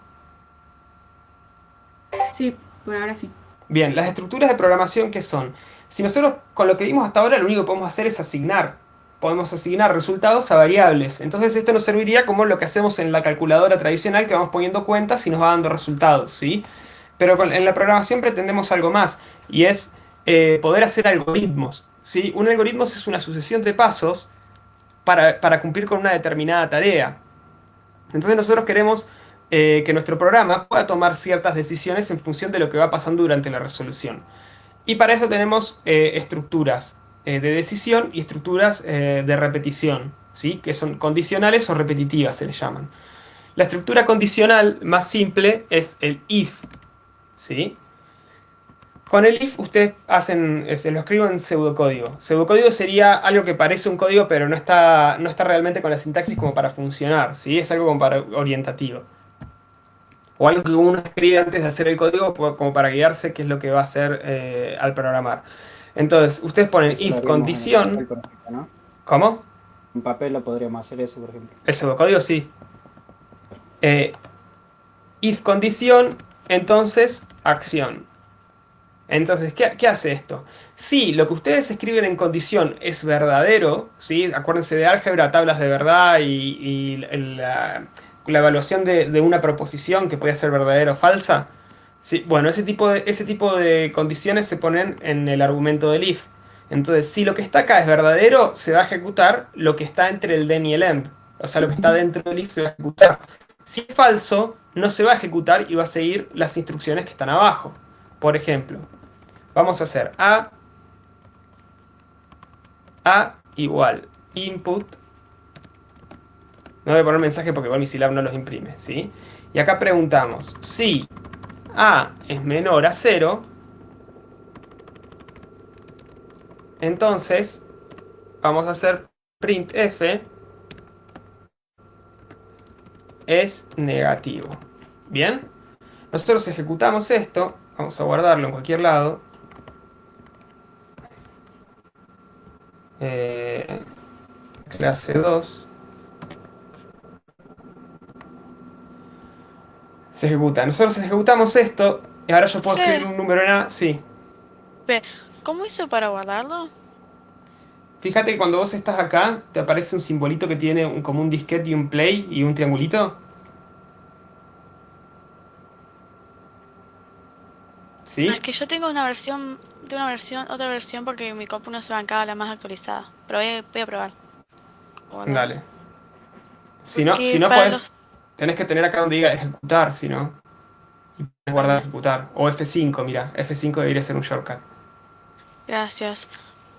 Sí, por ahora sí. Bien, las estructuras de programación, ¿qué son? Si nosotros con lo que vimos hasta ahora lo único que podemos hacer es asignar. Podemos asignar resultados a variables. Entonces esto nos serviría como lo que hacemos en la calculadora tradicional, que vamos poniendo cuentas y nos va dando resultados, ¿sí? Pero en la programación pretendemos algo más, y es poder hacer algoritmos, ¿sí? Un algoritmo es una sucesión de pasos para cumplir con una determinada tarea. Entonces nosotros queremos que nuestro programa pueda tomar ciertas decisiones en función de lo que va pasando durante la resolución. Y para eso tenemos estructuras de decisión y estructuras de repetición, ¿sí? Que son condicionales o repetitivas, se les llaman. La estructura condicional más simple es el if, ¿sí? Con el if ustedes se lo escribo en pseudocódigo. Pseudocódigo sería algo que parece un código, pero no está realmente con la sintaxis como para funcionar, ¿sí? Es algo como para orientativo. O algo que uno escribe antes de hacer el código como para guiarse qué es lo que va a hacer al programar. Entonces, ustedes ponen Eso lo if haríamos en el papel, condición. por ejemplo, ¿no? ¿Cómo? En papel lo podríamos hacer eso, por ejemplo. El pseudocódigo sí. Eh, if condición, entonces acción. Entonces, ¿qué hace esto? Si lo que ustedes escriben en condición es verdadero, ¿sí? Acuérdense de álgebra, tablas de verdad y la evaluación de una proposición que puede ser verdadera o falsa. Sí, bueno, ese tipo de condiciones se ponen en el argumento del if. Entonces, si lo que está acá es verdadero, se va a ejecutar lo que está entre el then y el end. O sea, lo que está dentro del if se va a ejecutar. Si es falso, no se va a ejecutar y va a seguir las instrucciones que están abajo. Por ejemplo, vamos a hacer A igual input. No voy a poner mensaje porque igual mi Scilab no los imprime, ¿sí? Y acá preguntamos si A es menor a 0, entonces vamos a hacer printf es negativo. ¿Bien? Nosotros ejecutamos esto, vamos a guardarlo en cualquier lado. Clase 2. Se ejecuta. Nosotros ejecutamos esto y ahora yo puedo escribir un número en A. Sí. ¿Cómo hizo para guardarlo? Fíjate que cuando vos estás acá, te aparece un simbolito que tiene como un disquete y un play y un triangulito. Ah, ¿Sí? es que yo tengo otra versión porque mi compu no se bancaba la más actualizada. Pero voy a probar. Guardarlo. Dale. Si no, Porque para podés, los... tenés que tener acá donde diga ejecutar, si no. Y podés Ah, guardar bien, ejecutar. O F5, mira. F5 debería ser un shortcut. gracias.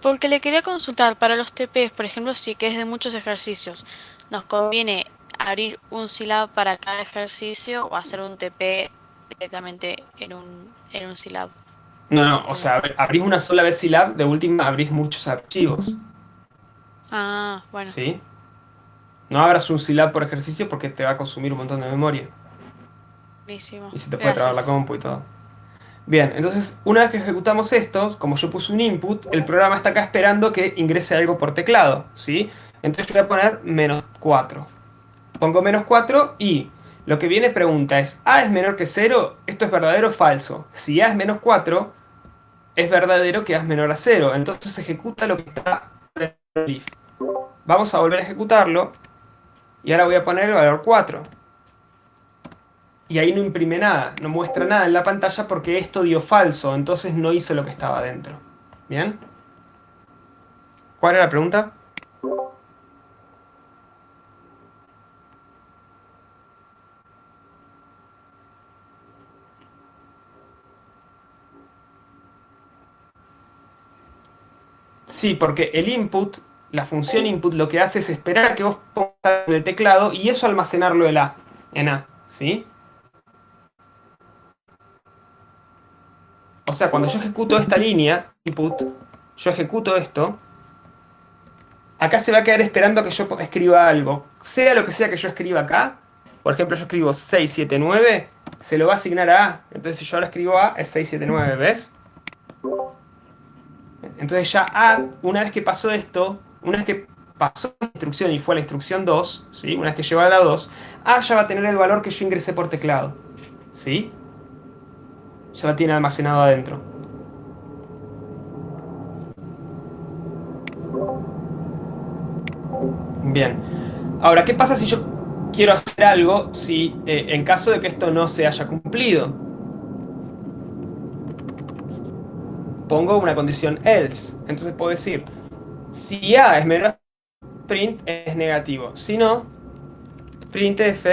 Porque le quería consultar, para los TPs, por ejemplo, si que es de muchos ejercicios, ¿nos conviene abrir un syllab para cada ejercicio o hacer un TP directamente en un syllab? No, no, o Tengo- sea, abrís una sola vez Scilab, de última abrís muchos archivos. Ah, bueno, ¿Sí? No abras un Scilab por ejercicio porque te va a consumir un montón de memoria. buenísimo. Y se te puede trabar la Gracias. compu y todo. Bien, entonces una vez que ejecutamos esto, como yo puse un input, el programa está acá esperando que ingrese algo por teclado, ¿sí? Entonces yo voy a poner -4. Pongo -4 y lo que viene pregunta es, ¿A es menor que 0? ¿Esto es verdadero o falso? Si A es -4, es verdadero que A es menor a 0. Entonces se ejecuta lo que está dentro del if. Vamos a volver a ejecutarlo y ahora voy a poner el valor 4. Y ahí no imprime nada, no muestra nada en la pantalla porque esto dio falso, entonces no hizo lo que estaba dentro. ¿Bien? ¿Cuál era la pregunta? Sí, porque el input, la función input, lo que hace es esperar a que vos pongas en el teclado y eso almacenarlo en A, ¿sí? O sea, cuando yo ejecuto esta línea, input, yo ejecuto esto, acá se va a quedar esperando a que yo escriba algo. Sea lo que sea que yo escriba acá, por ejemplo, yo escribo 679, se lo va a asignar a A. Entonces, si yo ahora escribo A, es 679, ¿ves? Entonces ya A, una vez que pasó esto, una vez que pasó la instrucción y fue a la instrucción 2, ¿sí? Una vez que llegó a la 2, A ya va a tener el valor que yo ingresé por teclado, ¿sí? Ya lo tiene almacenado adentro. Bien. Ahora, ¿qué pasa si yo quiero hacer algo si en caso de que esto no se haya cumplido? Pongo una condición else. Entonces puedo decir, si A es menor a print es negativo. Si no, printf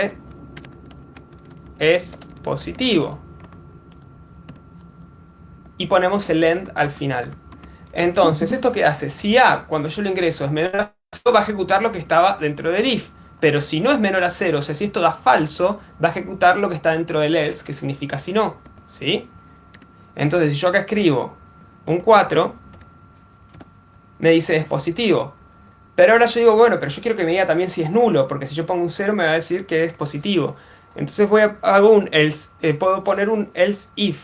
es positivo. Y ponemos el end al final. Entonces, ¿esto qué hace? Si A, cuando yo lo ingreso, es menor a 0, va a ejecutar lo que estaba dentro del if. Pero si no es menor a 0, o sea, si esto da falso, va a ejecutar lo que está dentro del else, que significa si no. ¿Sí? Entonces, si yo acá escribo un 4, me dice es positivo. Pero ahora yo digo, bueno, pero yo quiero que me diga también si es nulo, porque si yo pongo un 0 me va a decir que es positivo. Entonces hago un else, puedo poner un else if.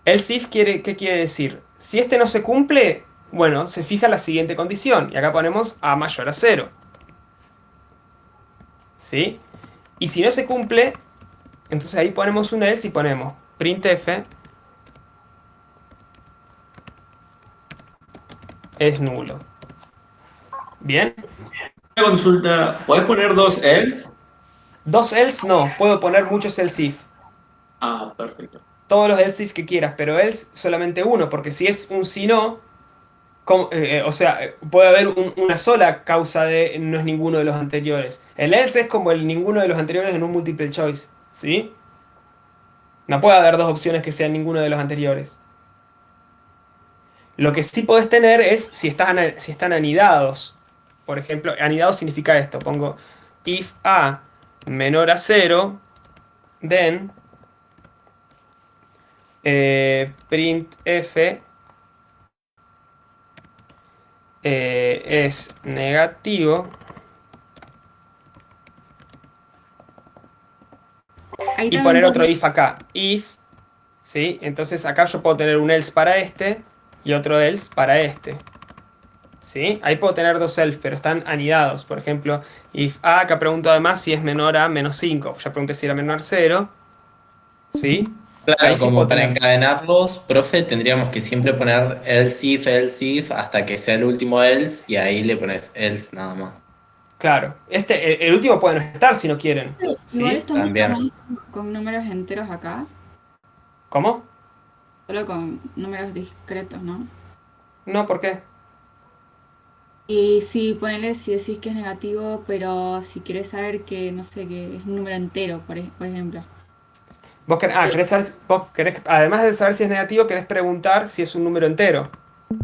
Else if ¿qué quiere decir? Si este no se cumple, bueno, se fija la siguiente condición. Y acá ponemos A mayor a 0. ¿Sí? Y si no se cumple, entonces ahí ponemos un else y ponemos printf es nulo. ¿Bien? Una consulta, ¿puedes poner dos else? Dos else no, puedo poner muchos else if. Ah, perfecto. Todos los else if que quieras, pero else solamente uno, porque si es un si no, o sea, puede haber una sola causa de no es ninguno de los anteriores. El else es como el ninguno de los anteriores en un multiple choice, ¿sí? No puede haber dos opciones que sean ninguno de los anteriores. Lo que sí podés tener es si están anidados. Por ejemplo, anidado significa esto. Pongo if A menor a 0, then printf es negativo. Ahí Y también poner otro podría- if acá. If, ¿sí? Entonces acá yo puedo tener un else para este y otro else para este. ¿Sí? Ahí puedo tener dos else, pero están anidados. Por ejemplo, if A, acá pregunto además si es menor a menos 5. Ya pregunté si era menor a 0. ¿Sí? Claro, Ahí sí como puedo para tener. encadenarlos, profe, tendríamos que siempre poner else if, hasta que sea el último else, y ahí le pones else nada más. Claro. El último puede no estar si no quieren. Igual ¿Sí? estamos También. trabajando con números enteros acá, ¿Cómo? solo con números discretos, ¿no? No, ¿por qué? Y si ponele si decís que es negativo, pero si quieres saber que, no sé, que es un número entero, por ejemplo. Querés saber, además de saber si es negativo, querés preguntar si es un número entero.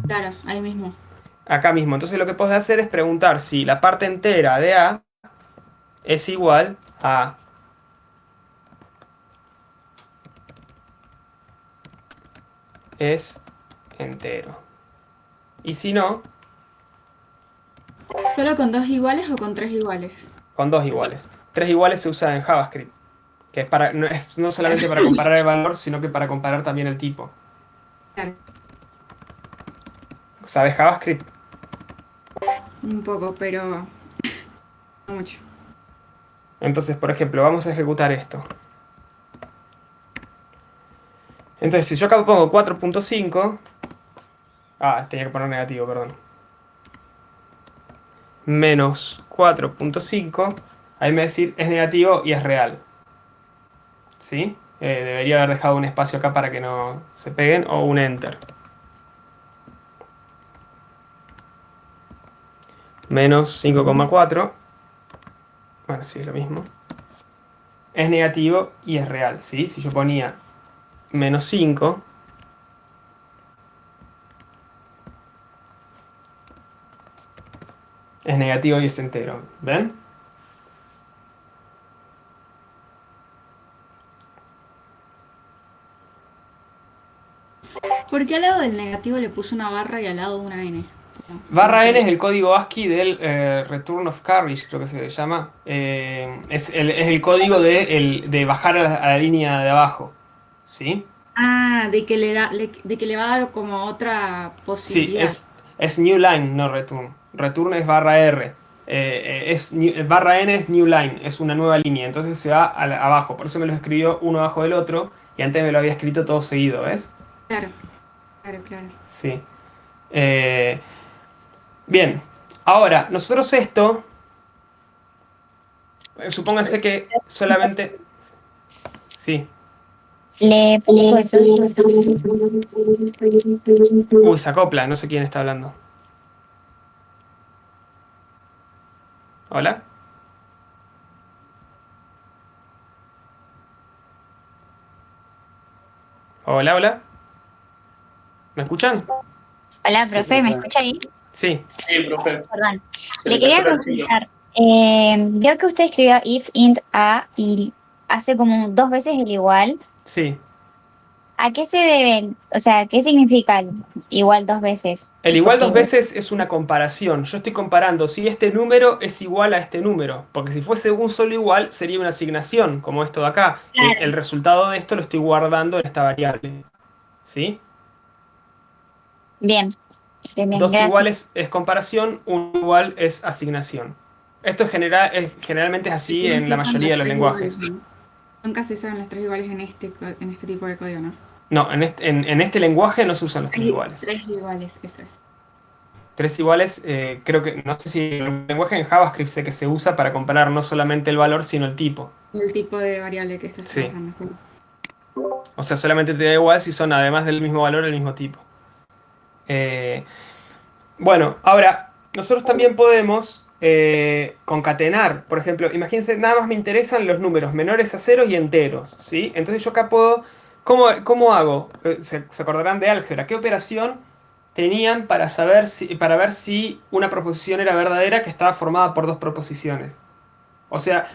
Claro, ahí mismo. Acá mismo. Entonces lo que podés hacer es preguntar si la parte entera de A es igual a es entero. Y si no, ¿Solo con dos iguales o con tres iguales? con dos iguales. Tres iguales se usa en JavaScript, que es no solamente para comparar el valor, sino que para comparar también el tipo. Claro, ¿Sabes JavaScript? un poco, pero no mucho. Entonces, por ejemplo, vamos a ejecutar esto. Entonces, si yo acá pongo 4.5... tenía que poner negativo, perdón. Menos 4.5, ahí me va a decir es negativo y es real. ¿Sí? Debería haber dejado un espacio acá para que no se peguen o un enter. Menos 5,4. Bueno, sí, es lo mismo. Es negativo y es real, ¿sí? Si yo ponía menos 5, Es negativo y es entero. ¿Ven? ¿Por qué al lado del negativo le puse una barra y al lado una N? No, Barra no N sé. es el código ASCII del Return of Carriage, creo que se llama. Es el código de bajar a la línea de abajo. ¿Sí? Ah, de que de que le va a dar como otra Sí, posibilidad. es New Line, no Return. Return es barra R. Barra N es New Line, es una nueva línea. Entonces se va abajo. Por eso me lo escribió uno abajo del otro. Y antes me lo había escrito todo seguido, ¿ves? Claro, claro, claro. Sí. Eh, Bien. Ahora, nosotros esto. Supónganse que solamente. Sí. Le pongo eso. Uy, se acopla, no sé quién está hablando. ¿Hola? Hola, hola. ¿Me escuchan? Hola, profe, ¿me escucha ahí? Sí. Sí, profe. Perdón. Se Le le quería cortó el filo. consultar. Veo que usted escribió if int a y hace como 2 veces el igual. Sí. ¿A qué se debe? O sea, ¿qué significa el igual 2 veces? El ¿Y por igual qué? 2 veces es una comparación. Yo estoy comparando si este número es igual a este número. Porque si fuese un solo igual, sería una asignación, como esto de acá. El Claro. resultado de esto lo estoy guardando en esta variable. ¿Sí? Bien, bien, bien, Dos gracias. iguales es comparación, un igual es asignación. Esto generalmente es así Nunca en la se usan mayoría de las los tres lenguajes. iguales, ¿no? Nunca se usan las tres iguales en este tipo de código, ¿no? No, en este lenguaje no se usan los tres iguales. Tres iguales, eso es. Tres iguales, creo que, no sé si en el lenguaje en JavaScript sé que se usa para comparar no solamente el valor, sino el tipo. El tipo de variable que estás Sí. trabajando. Sí. O sea, solamente te da igual si son además del mismo valor el mismo tipo. Eh, bueno, ahora, nosotros también podemos concatenar. Por ejemplo, imagínense, nada más me interesan los números menores a cero y enteros, ¿sí? Entonces yo acá puedo... ¿Cómo hago? Se acordarán de álgebra. ¿Qué operación tenían para ver si una proposición era verdadera que estaba formada por dos proposiciones? O sea,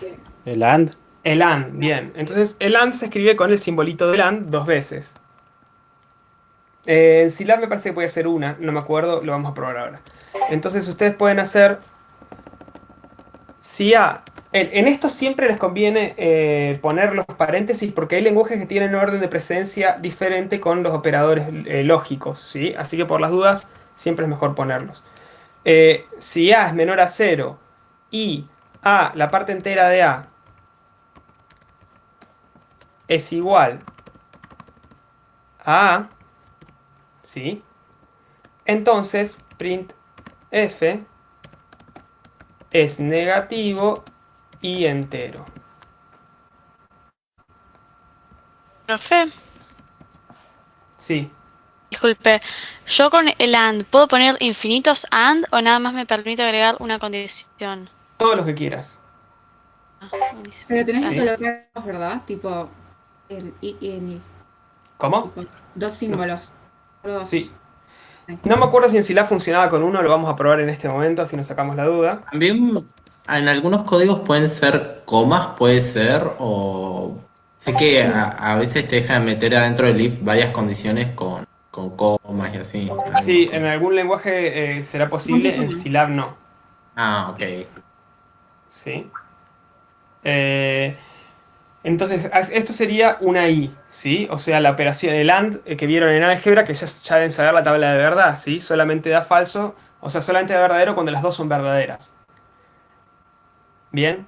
El AND. el AND, bien. Entonces el AND se escribe con el simbolito del AND 2 veces. En Scilab me parece que puede ser una, no me acuerdo, lo vamos a probar ahora. Entonces ustedes pueden hacer si A. En esto siempre les conviene poner los paréntesis porque hay lenguajes que tienen un orden de precedencia diferente con los operadores lógicos, ¿sí? Así que por las dudas siempre es mejor ponerlos. Si A es menor a 0 y A, la parte entera de A, es igual a A, ¿sí? Entonces printf es negativo y entero. Profe, Sí, disculpe, yo con el AND, ¿puedo poner infinitos AND o nada más me permite agregar una condición? todo lo que quieras. Ah, buenísimo. Pero tenés que Sí. Gracias. colocar dos, ¿verdad? Tipo el I y el I. ¿Cómo? Tipo, dos símbolos. Solo dos. Sí. No me acuerdo si en Scilab funcionaba con uno, lo vamos a probar en este momento, así nos sacamos la duda. También en algunos códigos pueden ser comas, puede ser, o sé que a veces te dejan meter adentro del if varias condiciones con comas y así. En algunos Sí, en códigos. algún lenguaje será posible, en Scilab no. Ah, ok. ¿Sí? Eh, entonces, esto sería una I, ¿sí? O sea, la operación, el AND que vieron en álgebra, que ya deben saber la tabla de verdad, ¿sí? Solamente da falso, o sea, solamente da verdadero cuando las dos son verdaderas. Bien.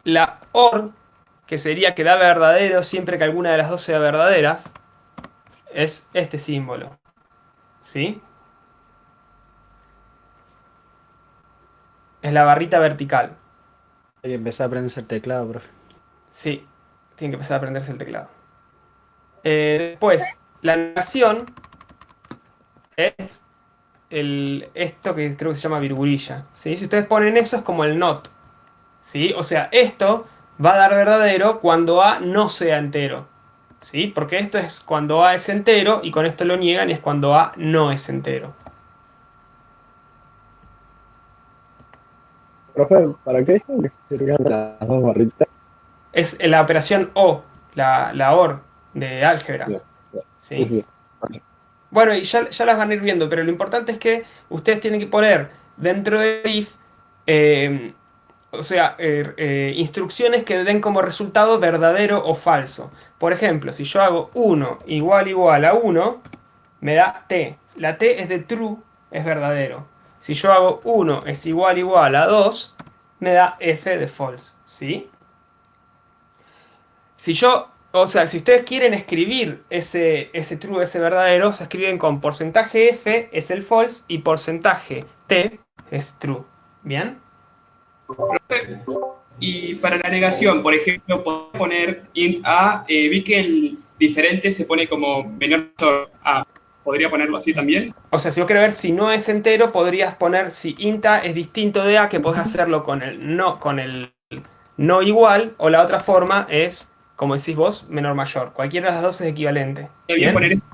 La OR, que sería que da verdadero siempre que alguna de las dos sea verdaderas, es este símbolo, ¿sí? Es la barrita vertical. Hay que empezar a aprenderse el teclado, profe. Sí, tienen que empezar a aprenderse el teclado. Después, la negación es esto que creo que se llama virgulilla, ¿sí? Si ustedes ponen eso es como el not, ¿sí? O sea, esto va a dar verdadero cuando A no sea entero, ¿sí? Porque esto es cuando A es entero y con esto lo niegan y es cuando A no es entero. Profe, ¿para qué dijo que sirvían las dos barritas? Es la operación O, la OR de álgebra. ¿Sí? Bueno, y ya las van a ir viendo, pero lo importante es que ustedes tienen que poner dentro del if, instrucciones que den como resultado verdadero o falso. Por ejemplo, si yo hago 1 igual a 1, me da T. La T es de true, es verdadero. Si yo hago 1 es igual a 2, me da F de false. ¿Sí? Si ustedes quieren escribir ese true, ese verdadero, se escriben con porcentaje F es el false y porcentaje T es true. ¿Bien? Y para la negación, por ejemplo, puedo poner int a, vi que el diferente se pone como menor a. ¿Podría ponerlo así también? O sea, si yo quiero ver si no es entero, podrías poner si int a es distinto de a, que podés hacerlo con el no igual, o la otra forma es, como decís vos, menor mayor. Cualquiera de las dos es equivalente. ¿Bien? Poner eso?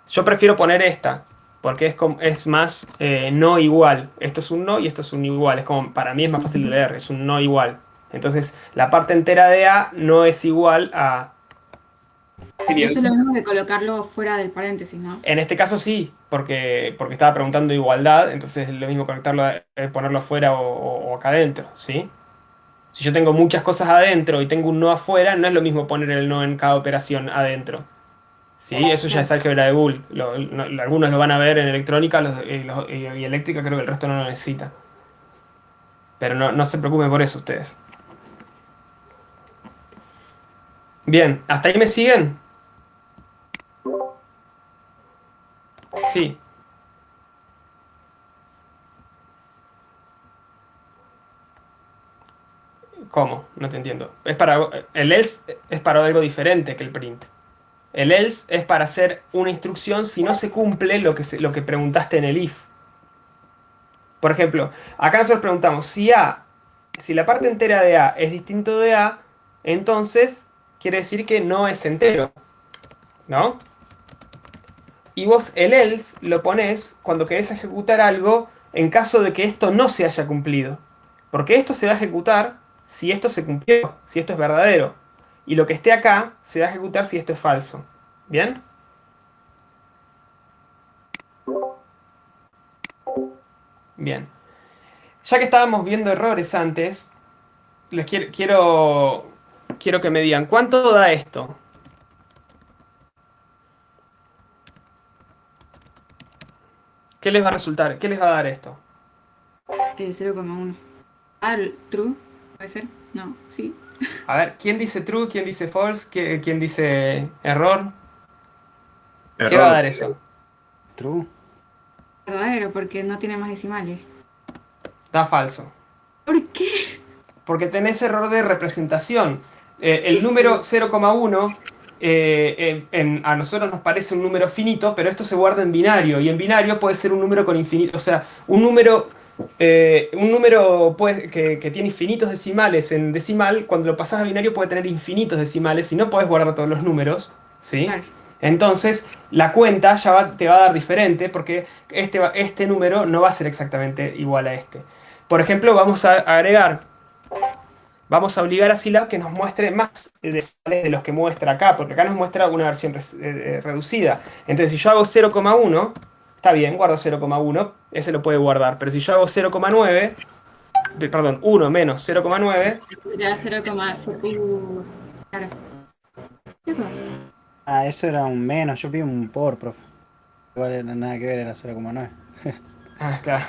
Yo prefiero poner esta, porque es más no igual. Esto es un no y esto es un igual. Es como, para mí es más fácil de leer, es un no igual. Entonces, la parte entera de a no es igual a... Eso es lo mismo que colocarlo fuera del paréntesis, ¿no? En este caso sí, porque estaba preguntando igualdad, entonces es lo mismo ponerlo afuera o acá adentro, ¿sí? Si yo tengo muchas cosas adentro y tengo un no afuera, no es lo mismo poner el no en cada operación adentro. ¿Sí? Eso ya es álgebra de Boole. Algunos lo van a ver en electrónica y eléctrica, creo que el resto no lo necesita. Pero no se preocupen por eso ustedes. Bien, ¿hasta ahí me siguen? Sí. ¿Cómo? No te entiendo. El else es para algo diferente que el print. El else es para hacer una instrucción si no se cumple lo que preguntaste en el if. Por ejemplo, acá nosotros preguntamos si la parte entera de a es distinto de a, entonces quiere decir que no es entero, ¿no? Y vos el else lo ponés cuando querés ejecutar algo en caso de que esto no se haya cumplido. Porque esto se va a ejecutar si esto se cumplió, si esto es verdadero. Y lo que esté acá se va a ejecutar si esto es falso. ¿Bien? Bien. Ya que estábamos viendo errores antes, les quiero que me digan, ¿cuánto da esto? ¿Qué les va a resultar? ¿Qué les va a dar esto? 0,1. True, ¿puede ser? No, sí. A ver, ¿quién dice true? ¿Quién dice false? ¿Quién dice error? ¿Qué va a dar eso? True. Verdadero, porque no tiene más decimales. Da falso. ¿Por qué? Porque tenés error de representación. El número 0,1 a nosotros nos parece un número finito, pero esto se guarda en binario. Y en binario puede ser un número con infinito. O sea, un número que tiene infinitos decimales en decimal, cuando lo pasás a binario puede tener infinitos decimales y no podés guardar todos los números, ¿sí? Claro. Entonces, la cuenta te va a dar diferente porque este número no va a ser exactamente igual a este. Por ejemplo, vamos a obligar a Scilab que nos muestre más decimales de los que muestra acá, porque acá nos muestra una versión reducida. Entonces, si yo hago 0,1, está bien, guardo 0,1, ese lo puede guardar. Pero si yo hago 0,9, perdón, 1 menos 0,9... Ya 0,0. Claro. Ah, eso era un menos, yo vi un por, profe. Igual era nada que ver, era 0,9. Ah, claro.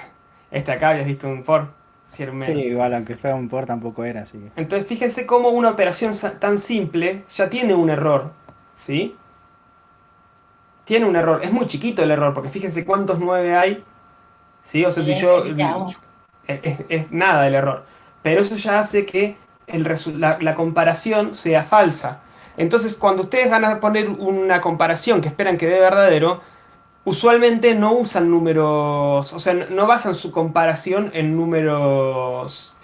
Acá habías visto un for, si era un menos. Sí, igual, aunque fuera un por tampoco era, así que... Entonces fíjense cómo una operación tan simple ya tiene un error, ¿sí? Tiene un error, es muy chiquito el error, porque fíjense cuántos 9 hay, ¿sí? O sea, si yo... Es nada el error. Pero eso ya hace que la comparación sea falsa. Entonces, cuando ustedes van a poner una comparación que esperan que dé verdadero, usualmente no usan números, o sea, no basan su comparación en números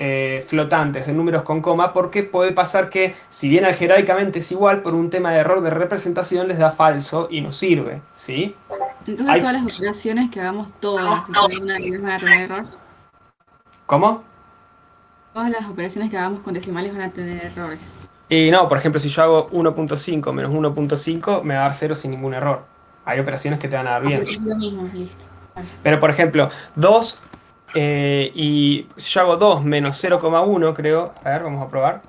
flotantes, en números con coma, porque puede pasar que, si bien algebraicamente es igual, por un tema de error de representación les da falso y no sirve, ¿sí? Entonces todas las operaciones que hagamos todas, una que van a tener error. ¿Cómo? Todas las operaciones que hagamos con decimales van a tener errores. Y no, por ejemplo, si yo hago 1.5 menos 1.5, me va a dar 0 sin ningún error. Hay operaciones que te van a dar bien. Es lo mismo, listo. Vale. Pero, por ejemplo, 2 y si yo hago 2 menos 0,1, creo. A ver, vamos a probar.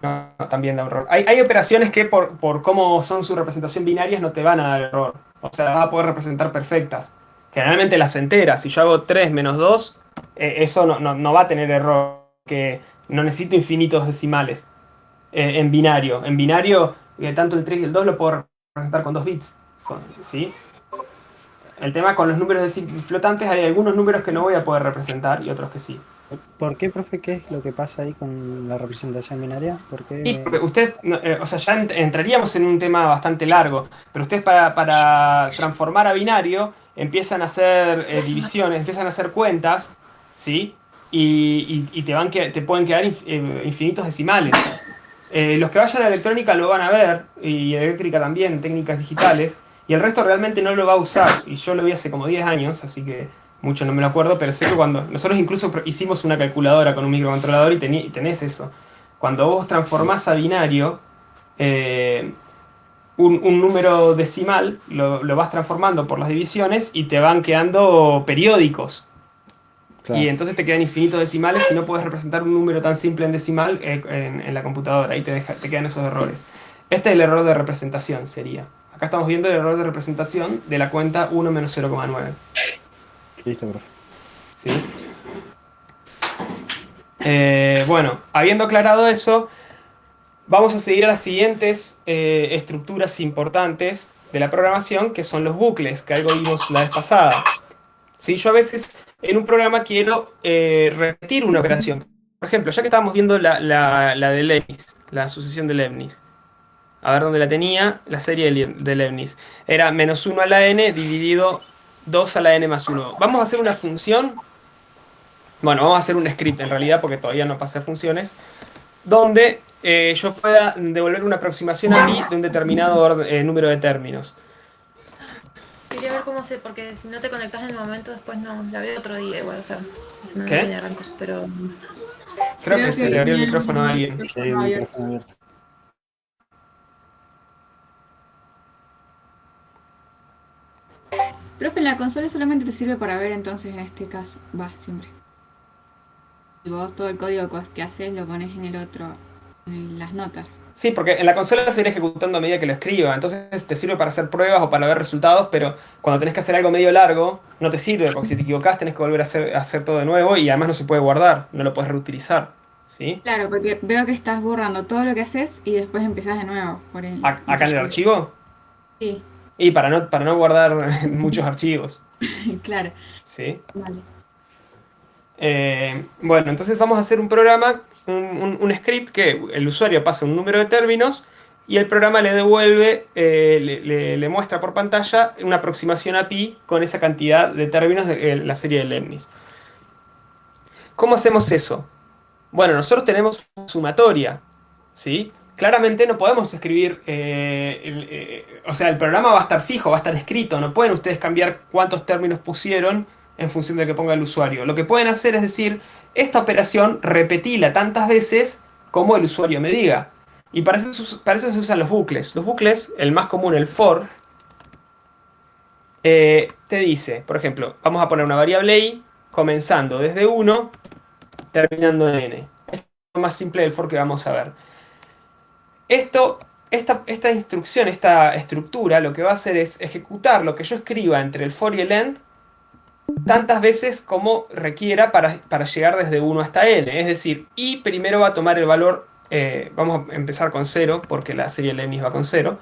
No, también da un error. Hay operaciones que por cómo son su representación binarias no te van a dar error. O sea, las vas a poder representar perfectas. Generalmente las enteras. Si yo hago 3 menos 2, eso no va a tener error. Que no necesito infinitos decimales. En binario. En binario, tanto el 3 y el 2 lo puedo representar con 2 bits. ¿Sí? El tema con los números flotantes, hay algunos números que no voy a poder representar y otros que sí. ¿Por qué, profe? ¿Qué es lo que pasa ahí con la representación binaria? ¿Por qué? Sí, porque usted, o sea, ya entraríamos en un tema bastante largo, pero ustedes para transformar a binario empiezan a hacer divisiones, empiezan a hacer cuentas, ¿sí? Y te pueden quedar infinitos decimales. Los que vayan a electrónica lo van a ver, y eléctrica también, técnicas digitales, y el resto realmente no lo va a usar. Y yo lo vi hace como 10 años, así que mucho no me lo acuerdo, pero sé que cuando nosotros incluso hicimos una calculadora con un microcontrolador y tenés eso. Cuando vos transformás a binario, un número decimal lo vas transformando por las divisiones y te van quedando periódicos. Claro. Y entonces te quedan infinitos decimales y no puedes representar un número tan simple en decimal en la computadora. Ahí te quedan esos errores. Este es el error de representación, sería. Acá estamos viendo el error de representación de la cuenta 1 menos 0,9. Listo, profe. ¿Sí? Bueno, habiendo aclarado eso, vamos a seguir a las siguientes estructuras importantes de la programación, que son los bucles, que algo vimos la vez pasada. ¿Sí? Yo a veces en un programa quiero repetir una operación. Por ejemplo, ya que estábamos viendo la de Leibniz, la sucesión de Leibniz. A ver dónde la tenía, la serie de Leibniz. Era menos 1 a la n dividido 2 a la n más 1. Vamos a hacer una función. Bueno, vamos a hacer un script en realidad, porque todavía no pasé a funciones. Donde yo pueda devolver una aproximación a pi de un determinado número de términos. Quería ver cómo porque si no te conectas en el momento, después no, la veo otro día igual, o sea, se me ¿Qué? arranco, pero... Creo que se le abrió el micrófono a alguien. Sí, el micrófono abierto. Profe, en la consola solamente te sirve para ver, entonces en este caso, va siempre. Y vos todo el código que haces lo pones en el otro, en las notas. Sí, porque en la consola se irá ejecutando a medida que lo escriba, entonces te sirve para hacer pruebas o para ver resultados, pero cuando tenés que hacer algo medio largo, no te sirve, porque si te equivocás tenés que volver a hacer todo de nuevo y además no se puede guardar, no lo puedes reutilizar. ¿Sí? Claro, porque veo que estás borrando todo lo que haces y después empezás de nuevo. Por el... ¿Acá en el archivo? Sí. Y para no guardar muchos archivos. Claro. ¿Sí? Vale. Bueno, entonces vamos a hacer un programa, un script que el usuario pasa un número de términos y el programa le devuelve, le muestra por pantalla una aproximación a pi con esa cantidad de términos de la serie de Leibniz. ¿Cómo hacemos eso? Bueno, nosotros tenemos sumatoria, ¿sí? Claramente no podemos escribir, o sea, el programa va a estar fijo, va a estar escrito, no pueden ustedes cambiar cuántos términos pusieron en función de lo que ponga el usuario. Lo que pueden hacer es decir, esta operación repetila tantas veces como el usuario me diga. Y para eso se usan los bucles. Los bucles, el más común, el for, te dice, por ejemplo, vamos a poner una variable i comenzando desde 1, terminando en n. Esto es lo más simple del for que vamos a ver. Esta instrucción, esta estructura, lo que va a hacer es ejecutar lo que yo escriba entre el for y el end tantas veces como requiera para llegar desde 1 hasta n. Es decir, i primero va a tomar el valor, vamos a empezar con 0, porque la serie Leibniz va con 0.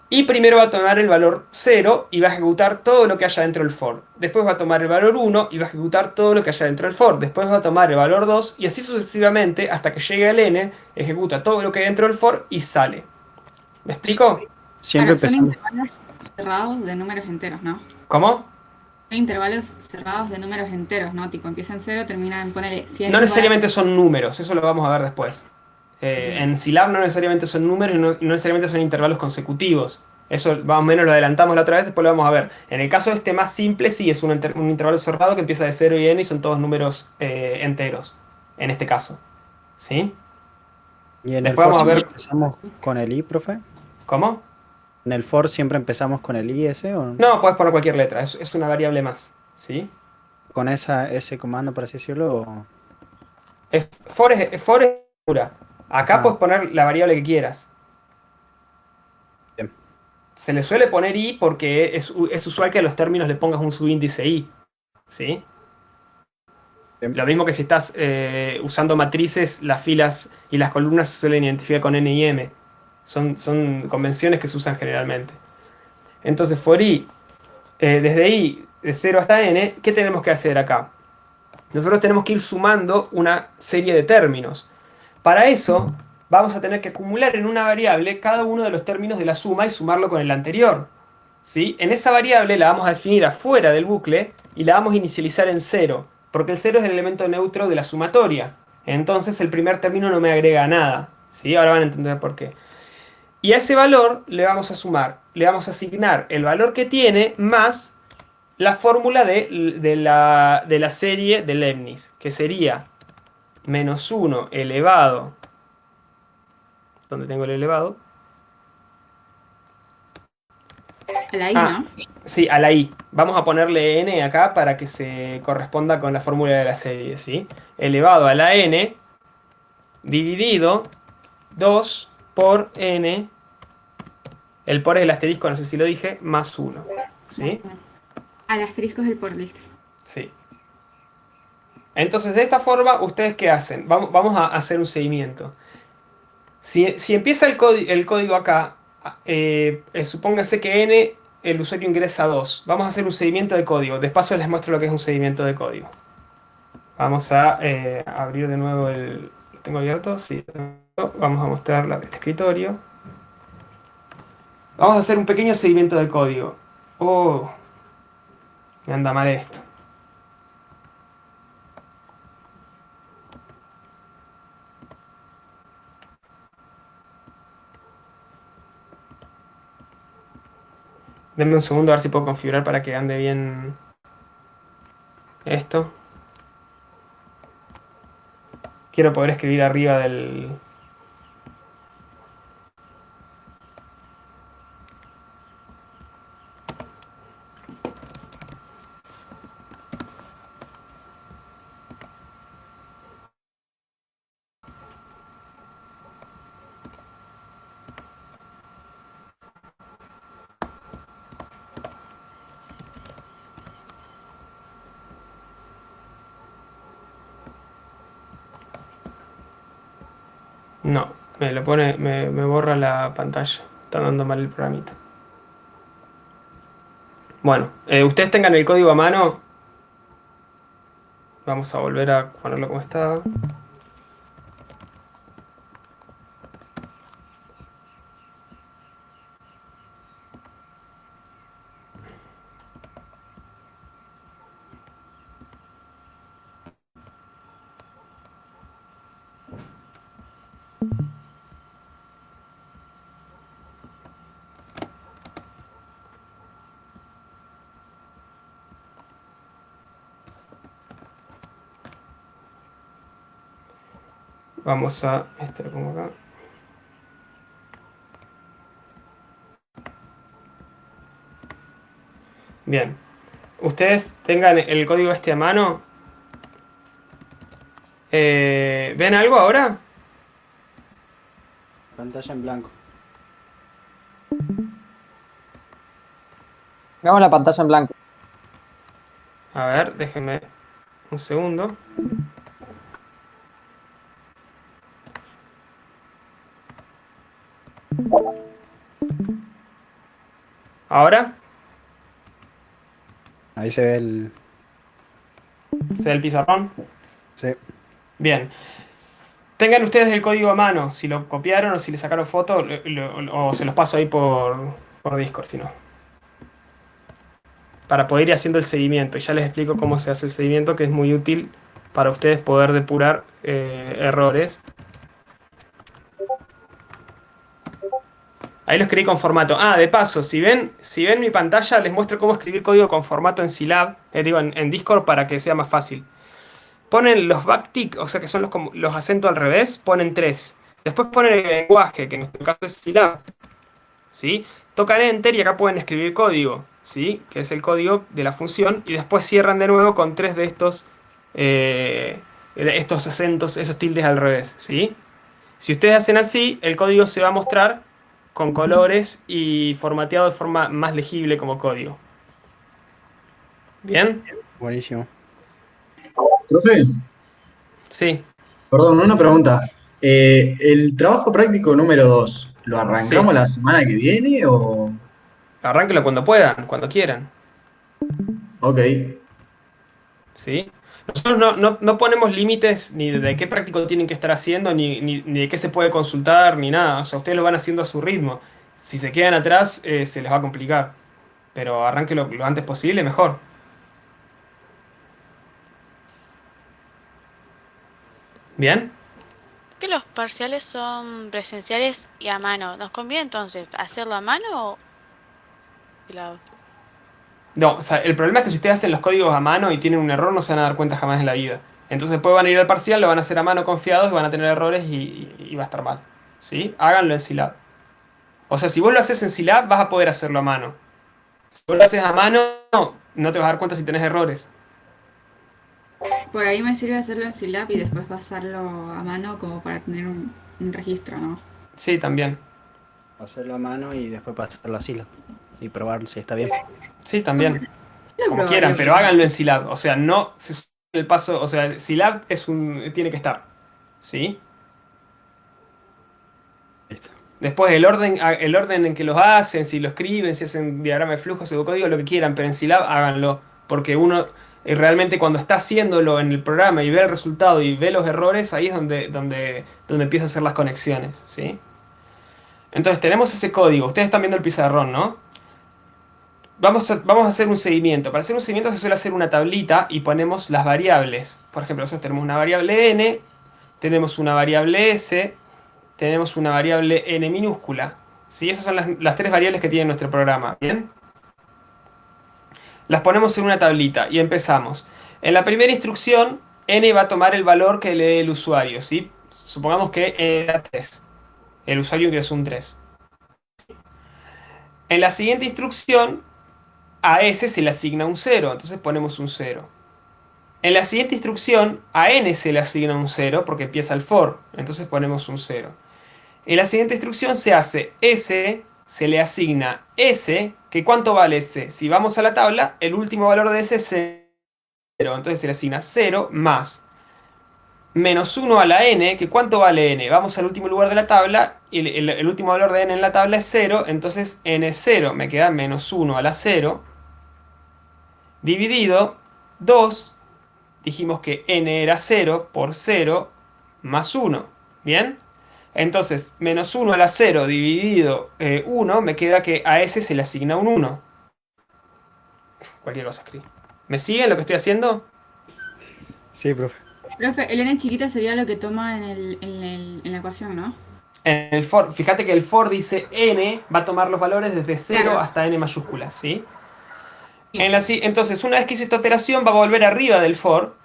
Y primero va a tomar el valor 0 y va a ejecutar todo lo que haya dentro del for. Después va a tomar el valor 1 y va a ejecutar todo lo que haya dentro del for. Después va a tomar el valor 2 y así sucesivamente hasta que llegue al n, ejecuta todo lo que hay dentro del for y sale. ¿Me explico? Siempre Claro, son empezamos. intervalos cerrados de números enteros, ¿no? ¿Cómo? Hay intervalos cerrados de números enteros, ¿no? Tipo, empieza en 0, termina en ponerle 100. No necesariamente son números, eso lo vamos a ver después. En Scilab no necesariamente son números y no necesariamente son intervalos consecutivos. Eso más o menos lo adelantamos la otra vez, después lo vamos a ver. En el caso más simple, sí, es un intervalo cerrado que empieza de 0 y n y son todos números enteros. en este caso. ¿Sí? ¿Y en el Después for vamos a siempre ver... empezamos con el i, profe? ¿Cómo? ¿En el for siempre empezamos con el i ese o No, puedes poner cualquier letra, es una variable más. ¿Sí? con ese comando, por así decirlo? For es pura. Acá Ah. puedes poner la variable que quieras. Bien. Se le suele poner i porque es usual que a los términos le pongas un subíndice i. ¿Sí? Bien. Lo mismo que si estás usando matrices, las filas y las columnas se suelen identificar con n y m. Son convenciones que se usan generalmente. Entonces, for i, desde i de 0 hasta n, ¿qué tenemos que hacer acá? Nosotros tenemos que ir sumando una serie de términos. Para eso, vamos a tener que acumular en una variable cada uno de los términos de la suma y sumarlo con el anterior. ¿Sí? En esa variable la vamos a definir afuera del bucle y la vamos a inicializar en 0, porque el 0 es el elemento neutro de la sumatoria. Entonces el primer término no me agrega nada. ¿Sí? Ahora van a entender por qué. Y a ese valor le vamos a sumar, le vamos a asignar el valor que tiene más la fórmula de la serie de Leibniz, que sería menos 1 elevado, ¿dónde tengo el elevado? A la I, ¿no? Sí, a la i. Vamos a ponerle n acá para que se corresponda con la fórmula de la serie, ¿sí? Elevado a la n dividido 2 por n, el por es el asterisco, no sé si lo dije, más 1, ¿sí? Al asterisco es el por listo. Sí. Entonces, de esta forma, ¿ustedes qué hacen? Vamos a hacer un seguimiento. Si empieza el código acá, supóngase que n, el usuario ingresa 2. Vamos a hacer un seguimiento de código. De paso les muestro lo que es un seguimiento de código. Vamos a abrir de nuevo el... ¿Lo tengo abierto? Sí. Vamos a mostrar el escritorio. Vamos a hacer un pequeño seguimiento de código. Oh, me anda mal esto. Denme un segundo a ver si puedo configurar para que ande bien esto. Quiero poder escribir arriba del... No, me borra la pantalla. Está dando mal el programita. Bueno, ustedes tengan el código a mano. Vamos a volver a ponerlo como estaba. Vamos a... Este lo pongo acá. Bien. Ustedes tengan el código este a mano. ¿Ven algo ahora? Pantalla en blanco. Veamos la pantalla en blanco. A ver, déjenme un segundo. ¿Ahora? Ahí se ve el... ¿Se ve el pizarrón? Sí. Bien. Tengan ustedes el código a mano, si lo copiaron o si le sacaron foto, o se los paso ahí por Discord, si no. Para poder ir haciendo el seguimiento. Y ya les explico cómo se hace el seguimiento, que es muy útil para ustedes poder depurar errores. Ahí lo escribí con formato. Ah, de paso, si ven mi pantalla, les muestro cómo escribir código con formato en Scilab. En Discord para que sea más fácil. ponen los backtick, o sea que son los acentos al revés, ponen 3. Después ponen el lenguaje, que en nuestro caso es Scilab, ¿sí? Tocan Enter y acá pueden escribir código, ¿sí? Que es el código de la función, y después cierran de nuevo con 3 de estos acentos, esos tildes al revés, ¿sí? Si ustedes hacen así, el código se va a mostrar con colores y formateado de forma más legible como código. ¿Bien? Buenísimo. Profe, Sí, perdón, una pregunta. ¿El trabajo práctico número 2 lo arrancamos sí. la semana que viene o...? Arránquenlo cuando puedan, cuando quieran, Ok, ¿sí? Nosotros no ponemos límites ni de qué práctico tienen que estar haciendo, ni de qué se puede consultar, ni nada. O sea, ustedes lo van haciendo a su ritmo. Si se quedan atrás, se les va a complicar. Pero arránquenlo lo antes posible, mejor. ¿Bien? Que los parciales son presenciales y a mano. ¿Nos conviene entonces hacerlo a mano o lado? No, o sea, el problema es que si ustedes hacen los códigos a mano y tienen un error, no se van a dar cuenta jamás en la vida. Entonces después van a ir al parcial, lo van a hacer a mano confiados, van a tener errores y va a estar mal. ¿Sí? Háganlo en Scilab. O sea, si vos lo haces en Scilab, vas a poder hacerlo a mano. Si vos lo haces a mano, no te vas a dar cuenta si tenés errores. Por ahí me sirve hacerlo en Scilab y después pasarlo a mano como para tener un registro, ¿no? Sí, también. Hacerlo a mano y después pasarlo a Scilab. Y probar si está bien. Sí, también. Lo Como probaría. quieran, pero háganlo en Scilab. O sea, no se suele el paso. O sea, Scilab tiene que estar. ¿Sí? Listo. Después el orden en que los hacen, si lo escriben, si hacen diagrama de flujo, pseudocódigo, lo que quieran, pero en Scilab háganlo. Porque uno realmente cuando está haciéndolo en el programa y ve el resultado y ve los errores, ahí es donde empieza a hacer las conexiones. ¿Sí? Entonces tenemos ese código. Ustedes están viendo el pizarrón, ¿no? Vamos a hacer un seguimiento. Para hacer un seguimiento se suele hacer una tablita y ponemos las variables. Por ejemplo, nosotros tenemos una variable n, tenemos una variable s, tenemos una variable n minúscula. ¿Sí? Esas son las 3 variables que tiene nuestro programa. ¿Bien? Las ponemos en una tablita y empezamos. En la primera instrucción, n va a tomar el valor que le dé el usuario. ¿Sí? Supongamos que n da 3. El usuario ingresó un 3. En la siguiente instrucción, a S se le asigna un 0, entonces ponemos un 0. En la siguiente instrucción, a N se le asigna un 0 porque empieza el for, entonces ponemos un 0. En la siguiente instrucción se hace S, se le asigna S, que ¿cuánto vale S? Si vamos a la tabla, el último valor de S es 0, entonces se le asigna 0 más menos 1 a la N, que ¿cuánto vale N? Vamos al último lugar de la tabla, y el último valor de N en la tabla es 0, entonces N es 0, me queda menos 1 a la 0, dividido 2, dijimos que n era 0 por 0 más 1, ¿bien? Entonces, menos 1 a la 0 dividido 1, me queda que a ese se le asigna un 1. Cualquier cosa escribí. ¿Me siguen lo que estoy haciendo? Sí, profe. Profe, el n chiquita sería lo que toma en la ecuación, ¿no? En el for, fíjate que el for dice n, va a tomar los valores desde 0 Claro. hasta n mayúscula, ¿sí? Entonces, una vez que hizo esta operación, va a volver arriba del for,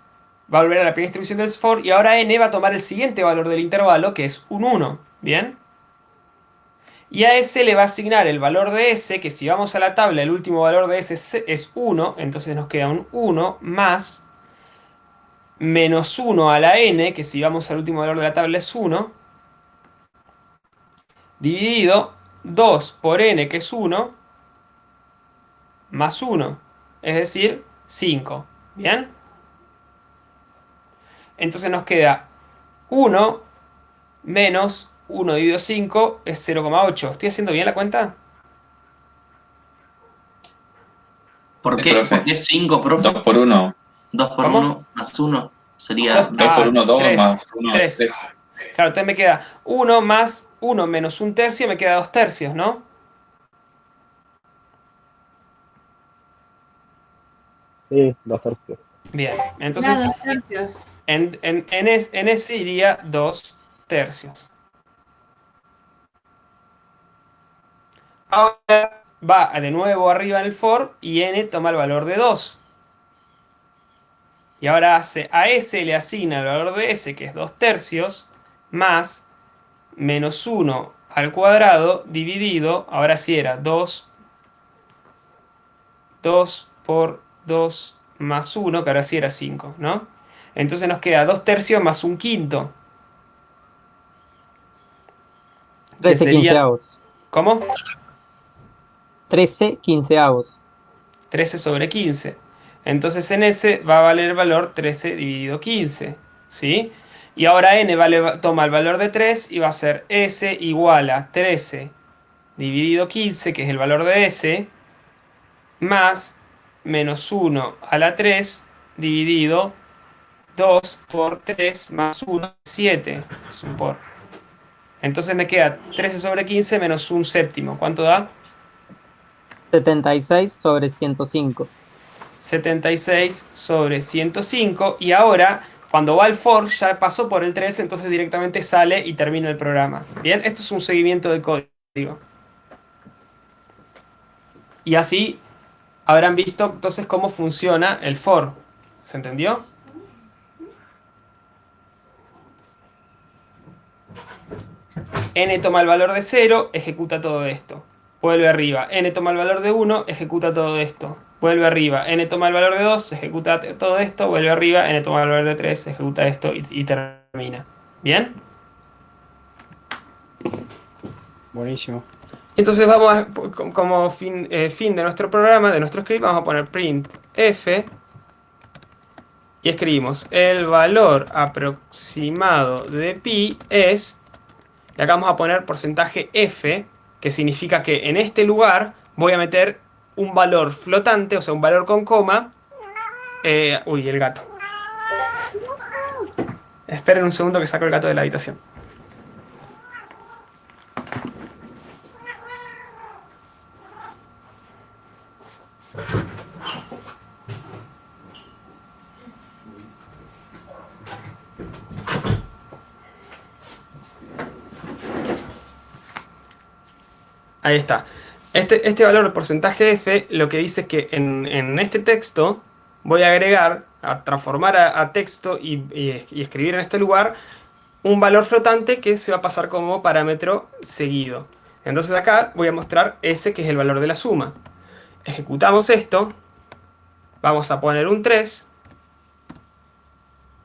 va a volver a la primera instrucción del for, y ahora n va a tomar el siguiente valor del intervalo, que es un 1, ¿bien? Y a s le va a asignar el valor de s, que si vamos a la tabla, el último valor de s es 1, entonces nos queda un 1 más menos 1 a la n, que si vamos al último valor de la tabla es 1, dividido 2 por n, que es 1, más 1, es decir, 5. ¿Bien? Entonces nos queda 1 menos 1 dividido 5 es 0,8. ¿Estoy haciendo bien la cuenta? ¿Por qué 5, profe? 2 por 1. 2 por ¿Cómo? 1 más 1 sería 2 por 1, 2 3, más 1, 3. 3. Claro, entonces me queda 1 más 1 menos 1 tercio, me queda 2 tercios, ¿no? Sí, 2 tercios. Bien, entonces Nada, 2 tercios. en ese iría 2 tercios. Ahora va de nuevo arriba en el for y n toma el valor de 2. Y ahora a S le asigna el valor de S, que es 2/3, más menos 1 al cuadrado dividido, ahora sí era 2 por 2 más 1, que ahora sí era 5, ¿no? Entonces nos queda 2/3 más 1/5. 13 sería- quinceavos. ¿Cómo? 13 quinceavos. 13 sobre 15. Entonces en S va a valer el valor 13 dividido 15, ¿sí? Y ahora n toma el valor de 3 y va a ser S igual a 13 dividido 15, que es el valor de S, más menos 1 a la 3 dividido 2 por 3 más 1, 7. Es un por. Entonces me queda 13 sobre 15 menos 1/7. ¿Cuánto da? 76 sobre 105. 76 sobre 105. Y ahora, cuando va al for, ya pasó por el 3, entonces directamente sale y termina el programa. Bien, esto es un seguimiento de código. Y así habrán visto entonces cómo funciona el for. ¿Se entendió? N toma el valor de 0, ejecuta todo esto. Vuelve arriba. N toma el valor de 1, ejecuta todo esto. Vuelve arriba. N toma el valor de 2, ejecuta todo esto. Vuelve arriba. N toma el valor de 3, ejecuta esto y termina. ¿Bien? Buenísimo. Entonces vamos a, como fin de nuestro programa, de nuestro script, vamos a poner print f y escribimos el valor aproximado de pi es, y acá vamos a poner porcentaje f, que significa que en este lugar voy a meter un valor flotante, o sea, un valor con coma. Uy, el gato. Esperen un segundo que saco el gato de la habitación. Ahí está. Este valor de porcentaje f lo que dice es que en este texto voy a agregar, a transformar a texto y escribir en este lugar un valor flotante que se va a pasar como parámetro seguido. Entonces acá voy a mostrar s, que es el valor de la suma. Ejecutamos esto. Vamos a poner un 3.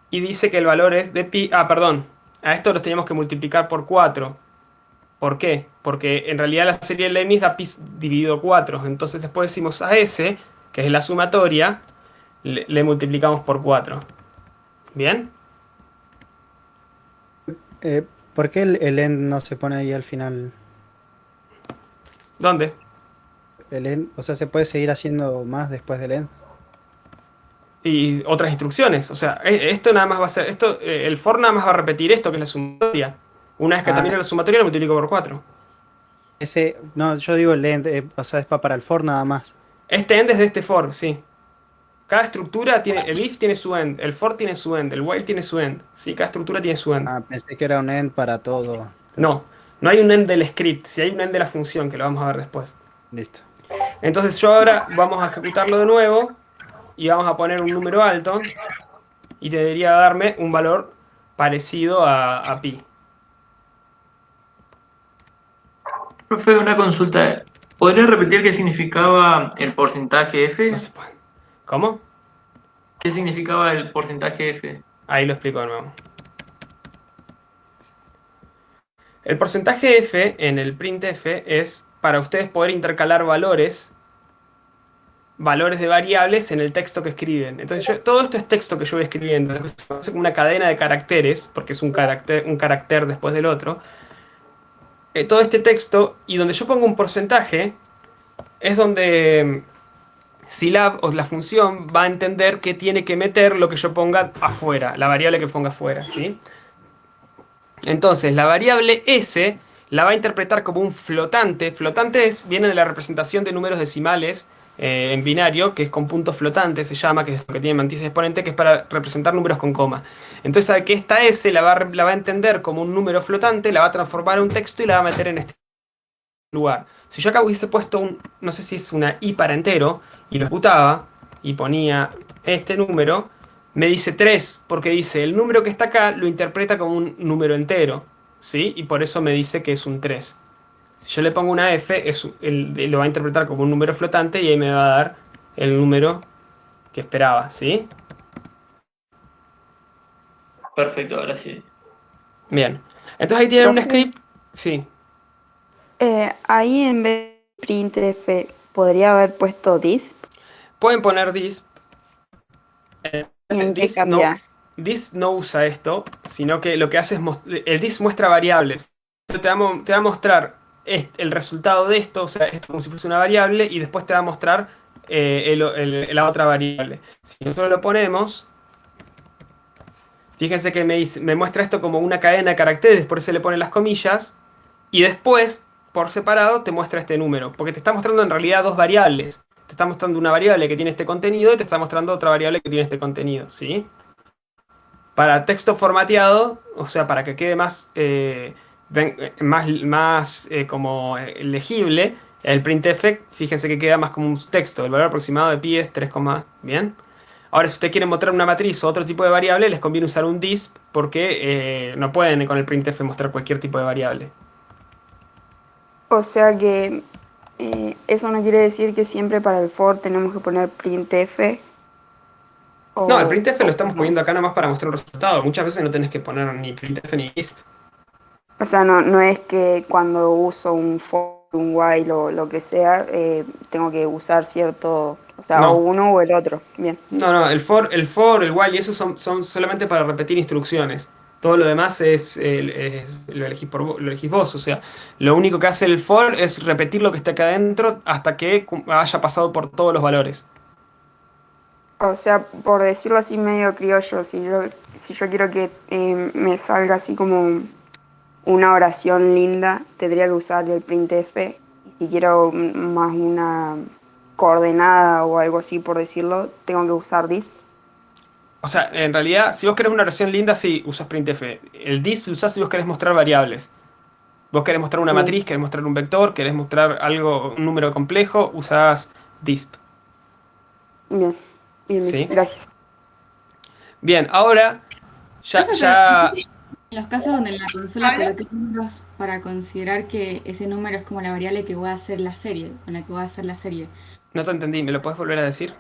Y dice que el valor es de pi... Ah, perdón. A esto lo teníamos que multiplicar por 4. ¿Por qué? Porque en realidad la serie de Leibniz da pi dividido 4. Entonces después decimos a S, que es la sumatoria, le multiplicamos por 4. ¿Bien? ¿Por qué el end no se pone ahí al final? ¿Dónde? El end, o sea, ¿se puede seguir haciendo más después del end? Y otras instrucciones. O sea, esto nada más va a ser... el for nada más va a repetir esto, que es la sumatoria. Una vez que termine la sumatoria, lo multiplico por 4. No, yo digo el end, o sea, es para el for nada más. Este end es de este for, sí. Cada estructura tiene... El if tiene su end, el for tiene su end, el while tiene su end. Sí, cada estructura tiene su end. Ah, pensé que era un end para todo. No, no hay un end del script, si hay un end de la función, que lo vamos a ver después. Listo. Entonces yo ahora vamos a ejecutarlo de nuevo y vamos a poner un número alto y debería darme un valor parecido a pi. Profe, una consulta. ¿Podría repetir qué significaba el porcentaje F? No se puede. ¿Cómo? ¿Qué significaba el porcentaje F? Ahí lo explico de nuevo. El porcentaje f en el printf es para ustedes poder intercalar valores de variables en el texto que escriben. Entonces todo esto es texto que yo voy escribiendo. Es como una cadena de caracteres, porque es un carácter después del otro. Todo este texto, y donde yo pongo un porcentaje, es donde Scilab o la función va a entender que tiene que meter lo que yo ponga afuera, la variable que ponga afuera, ¿sí? Entonces, la variable s la va a interpretar como un flotante. Flotante viene de la representación de números decimales en binario, que es con puntos flotantes, se llama, que es lo que tiene mantis exponente, que es para representar números con coma. Entonces, sabe que esta s la va a entender como un número flotante, la va a transformar en un texto y la va a meter en este lugar. Si yo acá hubiese puesto no sé si es una i para entero, y lo ejecutaba, y ponía este número, Me dice 3 porque dice el número que está acá lo interpreta como un número entero, ¿sí? Y por eso me dice que es un 3. Si yo le pongo una F, lo va a interpretar como un número flotante y ahí me va a dar el número que esperaba, ¿sí? Perfecto, ahora sí. Bien. Entonces ahí tienen un Profe. script. Sí. Ahí en vez de printf podría haber puesto this. Pueden poner this. ¿Y en qué This cambia? This no usa esto, sino que lo que hace es el this muestra variables. Te va a mostrar el resultado de esto, o sea, esto como si fuese una variable, y después te va a mostrar la otra variable. Si nosotros lo ponemos, fíjense que me muestra esto como una cadena de caracteres, por eso le pone las comillas, y después, por separado, te muestra este número, porque te está mostrando en realidad dos variables. Te está mostrando una variable que tiene este contenido y te está mostrando otra variable que tiene este contenido, ¿sí? Para texto formateado, o sea, para que quede más como legible, el printf, fíjense que queda más como un texto. El valor aproximado de pi es 3, ¿bien? Ahora, si ustedes quieren mostrar una matriz o otro tipo de variable, les conviene usar un disp porque no pueden con el printf mostrar cualquier tipo de variable. O sea que eso no quiere decir que siempre para el for tenemos que poner printf. No, el printf lo estamos poniendo acá nomás para mostrar un resultado. Muchas veces no tenés que poner ni printf ni disp. O sea, no es que cuando uso un for, un while o lo que sea, tengo que usar cierto, o sea, No. o uno o el otro. Bien. No, el for, el while y eso son solamente para repetir instrucciones. Todo lo demás lo elegís vos. O sea, lo único que hace el for es repetir lo que está acá adentro hasta que haya pasado por todos los valores. O sea, por decirlo así medio criollo, si yo quiero que me salga así como una oración linda, tendría que usar el printf. Y si quiero más una coordenada o algo así por decirlo, tengo que usar this. O sea, en realidad, si vos querés una oración linda, sí, usas printf. El disp lo usás si vos querés mostrar variables. Vos querés mostrar una matriz, querés mostrar un vector, querés mostrar algo, un número complejo, usás disp. Bien, ¿Sí? gracias. Bien, ahora ya En los casos donde en la consola coloqué números para considerar que ese número es como la variable que voy a hacer la serie, con la que voy a hacer la serie. no te entendí, ¿me lo podés volver a decir?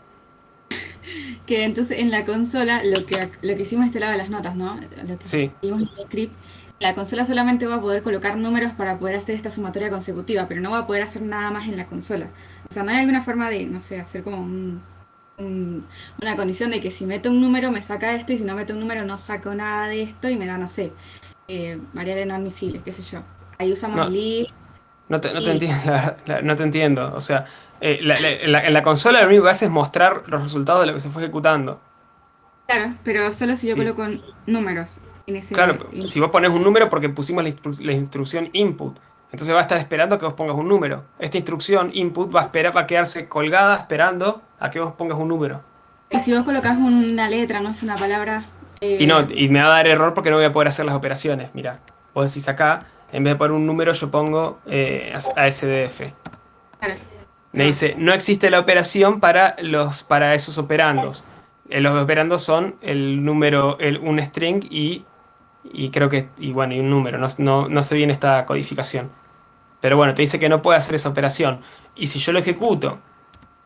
Que entonces en la consola lo que hicimos este lado de las notas, ¿no? Lo que Sí. hicimos en el script, la consola solamente va a poder colocar números para poder hacer esta sumatoria consecutiva, pero no va a poder hacer nada más en la consola. O sea, no hay alguna forma de, no sé, hacer como una condición de que si meto un número me saca esto y si no meto un número no saco nada de esto y me da, no sé, variables no admisibles, qué sé yo. Ahí usamos No. list. No te entiendo, no te entiendo. O sea, en la consola lo único que hace es mostrar los resultados de lo que se fue ejecutando. Claro, pero solo si yo Sí. coloco números en ese. Claro, si vos pones un número porque pusimos la instrucción input, entonces va a estar esperando que vos pongas un número. Esta instrucción input va a quedarse colgada esperando a que vos pongas un número. Y si vos colocás una letra, no es una palabra. Y me va a dar error porque no voy a poder hacer las operaciones. Mirá, vos decís acá, en vez de poner un número yo pongo ASDF. Claro. Me dice, no existe la operación para esos operandos. Los operandos son el número, un string y creo que, y un número. No sé bien esta codificación. Pero bueno, te dice que no puede hacer esa operación. Y si yo lo ejecuto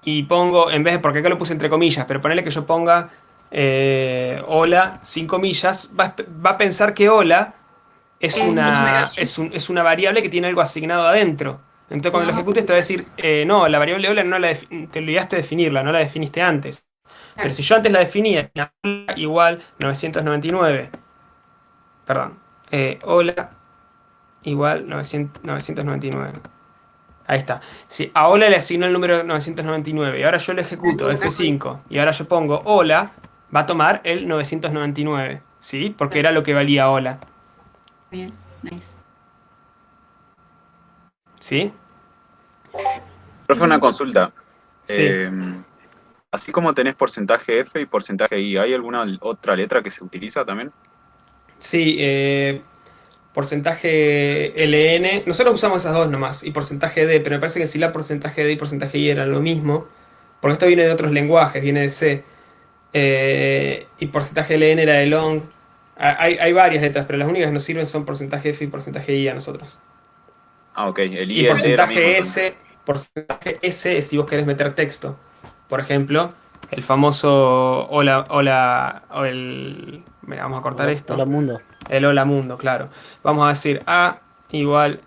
y pongo, en vez de, porque acá lo puse entre comillas, pero ponele que yo ponga hola sin comillas, va a pensar que hola es una variable que tiene algo asignado adentro. Entonces cuando lo ejecutes te va a decir, no, la variable hola te olvidaste de definirla, no la definiste antes. Pero si yo antes la definía, hola igual 999, perdón, hola igual 999. Ahí está. Si a hola le asignó el número 999 y ahora yo lo ejecuto F5 y ahora yo pongo hola, va a tomar el 999, ¿sí? Porque era lo que valía hola. Bien, nice. ¿Sí? Profe, una consulta. Sí. Así como tenés porcentaje F y porcentaje I, ¿hay alguna otra letra que se utiliza también? Sí, porcentaje LN. Nosotros usamos esas dos nomás. Y porcentaje D, pero me parece que si la porcentaje D y porcentaje I eran lo mismo. Porque esto viene de otros lenguajes, viene de C. Y porcentaje ln era de long. Hay varias letras, pero las únicas que nos sirven son porcentaje F y porcentaje I a nosotros. Ah, ok. El I Y y el D era mismo, porcentaje entonces. S, porcentaje S es si vos querés meter texto. Por ejemplo, el famoso hola, hola, o el... Mira, vamos a cortar esto. Hola mundo. El hola mundo, claro. Vamos a decir A igual,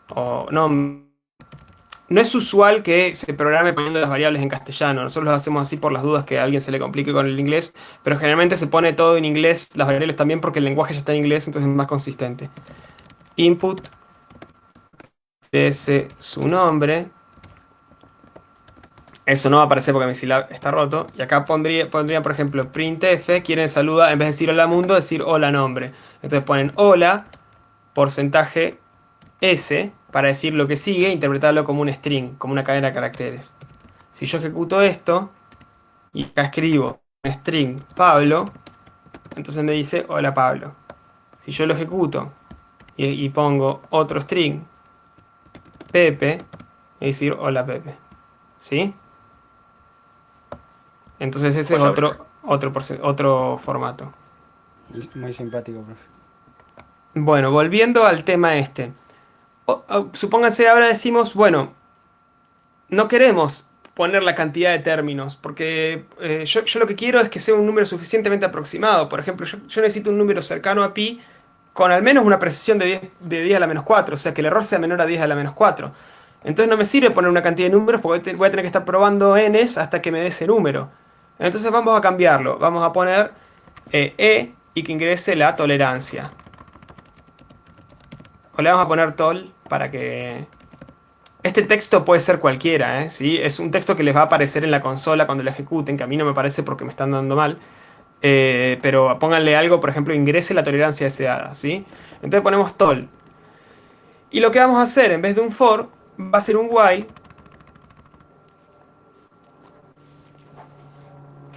o no, no es usual que se programe poniendo las variables en castellano. Nosotros lo hacemos así por las dudas que a alguien se le complique con el inglés, pero generalmente se pone todo en inglés, las variables también, porque el lenguaje ya está en inglés, entonces es más consistente. Input es su nombre. Eso no va a aparecer porque mi syslab está roto. Y acá pondría, por ejemplo, printf, quieren saludar, en vez de decir hola mundo, decir hola nombre. Entonces ponen hola, porcentaje S, para decir lo que sigue, interpretarlo como un string, como una cadena de caracteres. Si yo ejecuto esto, y acá escribo un string Pablo, entonces me dice hola Pablo. Si yo lo ejecuto y pongo otro string Pepe, es decir hola Pepe. ¿Sí? Entonces ese es otro formato. Muy simpático, profe. Bueno, volviendo al tema este. Supónganse ahora decimos, bueno, no queremos poner la cantidad de términos, porque yo lo que quiero es que sea un número suficientemente aproximado. Por ejemplo, yo necesito un número cercano a pi con al menos una precisión de 10 a la menos 4, o sea que el error sea menor a 10 a la menos 4. Entonces no me sirve poner una cantidad de números porque voy a tener que estar probando n's hasta que me dé ese número. Entonces vamos a cambiarlo. Vamos a poner y que ingrese la tolerancia. O le vamos a poner tol para que... Este texto puede ser cualquiera, ¿sí? Es un texto que les va a aparecer en la consola cuando lo ejecuten, que a mí no me parece porque me están dando mal. Pero pónganle algo, por ejemplo, ingrese la tolerancia deseada, ¿sí? Entonces ponemos tol. Y lo que vamos a hacer, en vez de un for, va a ser un while.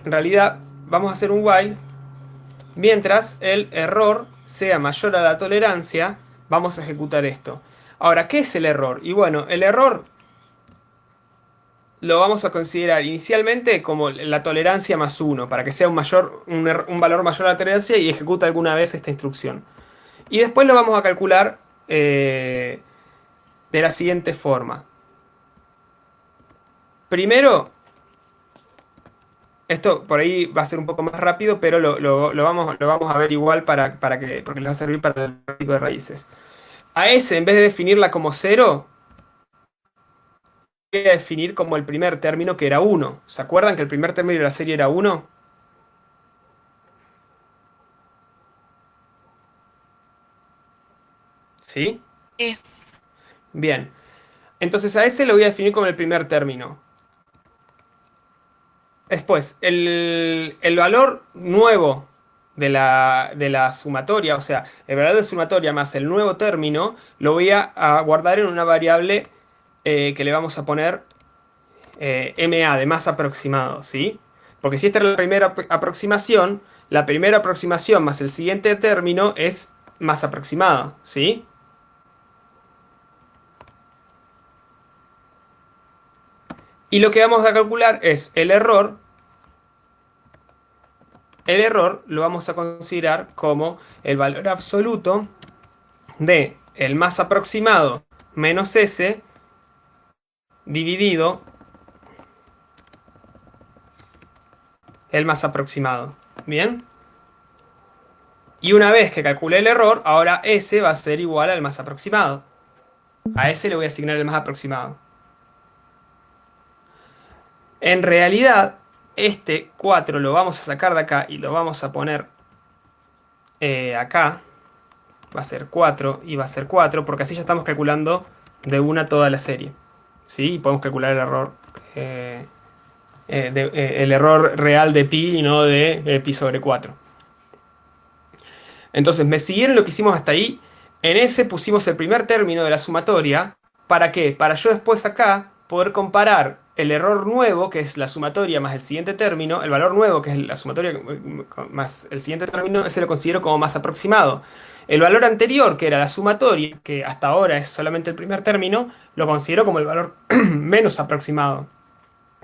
En realidad, vamos a hacer un while. Mientras el error sea mayor a la tolerancia, vamos a ejecutar esto. Ahora, ¿qué es el error? Y bueno, el error lo vamos a considerar inicialmente como la tolerancia más 1, para que sea un valor mayor a la tolerancia y ejecuta alguna vez esta instrucción. Y después lo vamos a calcular de la siguiente forma. Primero, esto por ahí va a ser un poco más rápido, pero lo vamos a ver igual porque les va a servir para el gráfico de raíces. A S, en vez de definirla como 0, voy a definir como el primer término, que era 1. ¿Se acuerdan que el primer término de la serie era 1? ¿Sí? Sí. Bien. Entonces a ese lo voy a definir como el primer término. Después, el valor nuevo de la sumatoria, o sea, el valor de sumatoria más el nuevo término, lo voy a guardar en una variable que le vamos a poner MA, de más aproximado, ¿sí? Porque si esta es la primera aproximación más el siguiente término es más aproximado, ¿sí? Y lo que vamos a calcular es el error. El error lo vamos a considerar como el valor absoluto de el más aproximado menos S dividido el más aproximado. ¿Bien? Y una vez que calculé el error, ahora S va a ser igual al más aproximado. A S le voy a asignar el más aproximado. En realidad, este 4 lo vamos a sacar de acá y lo vamos a poner acá. Va a ser 4 y va a ser 4, porque así ya estamos calculando de una toda la serie. ¿Sí? Y podemos calcular el error. El error real de pi y no de pi sobre 4. Entonces, ¿me siguieron lo que hicimos hasta ahí? En ese pusimos el primer término de la sumatoria. ¿Para qué? Para yo después acá poder comparar el error nuevo, que es la sumatoria más el siguiente término, el valor nuevo, que es la sumatoria más el siguiente término, ese lo considero como más aproximado. El valor anterior, que era la sumatoria, que hasta ahora es solamente el primer término, lo considero como el valor menos aproximado.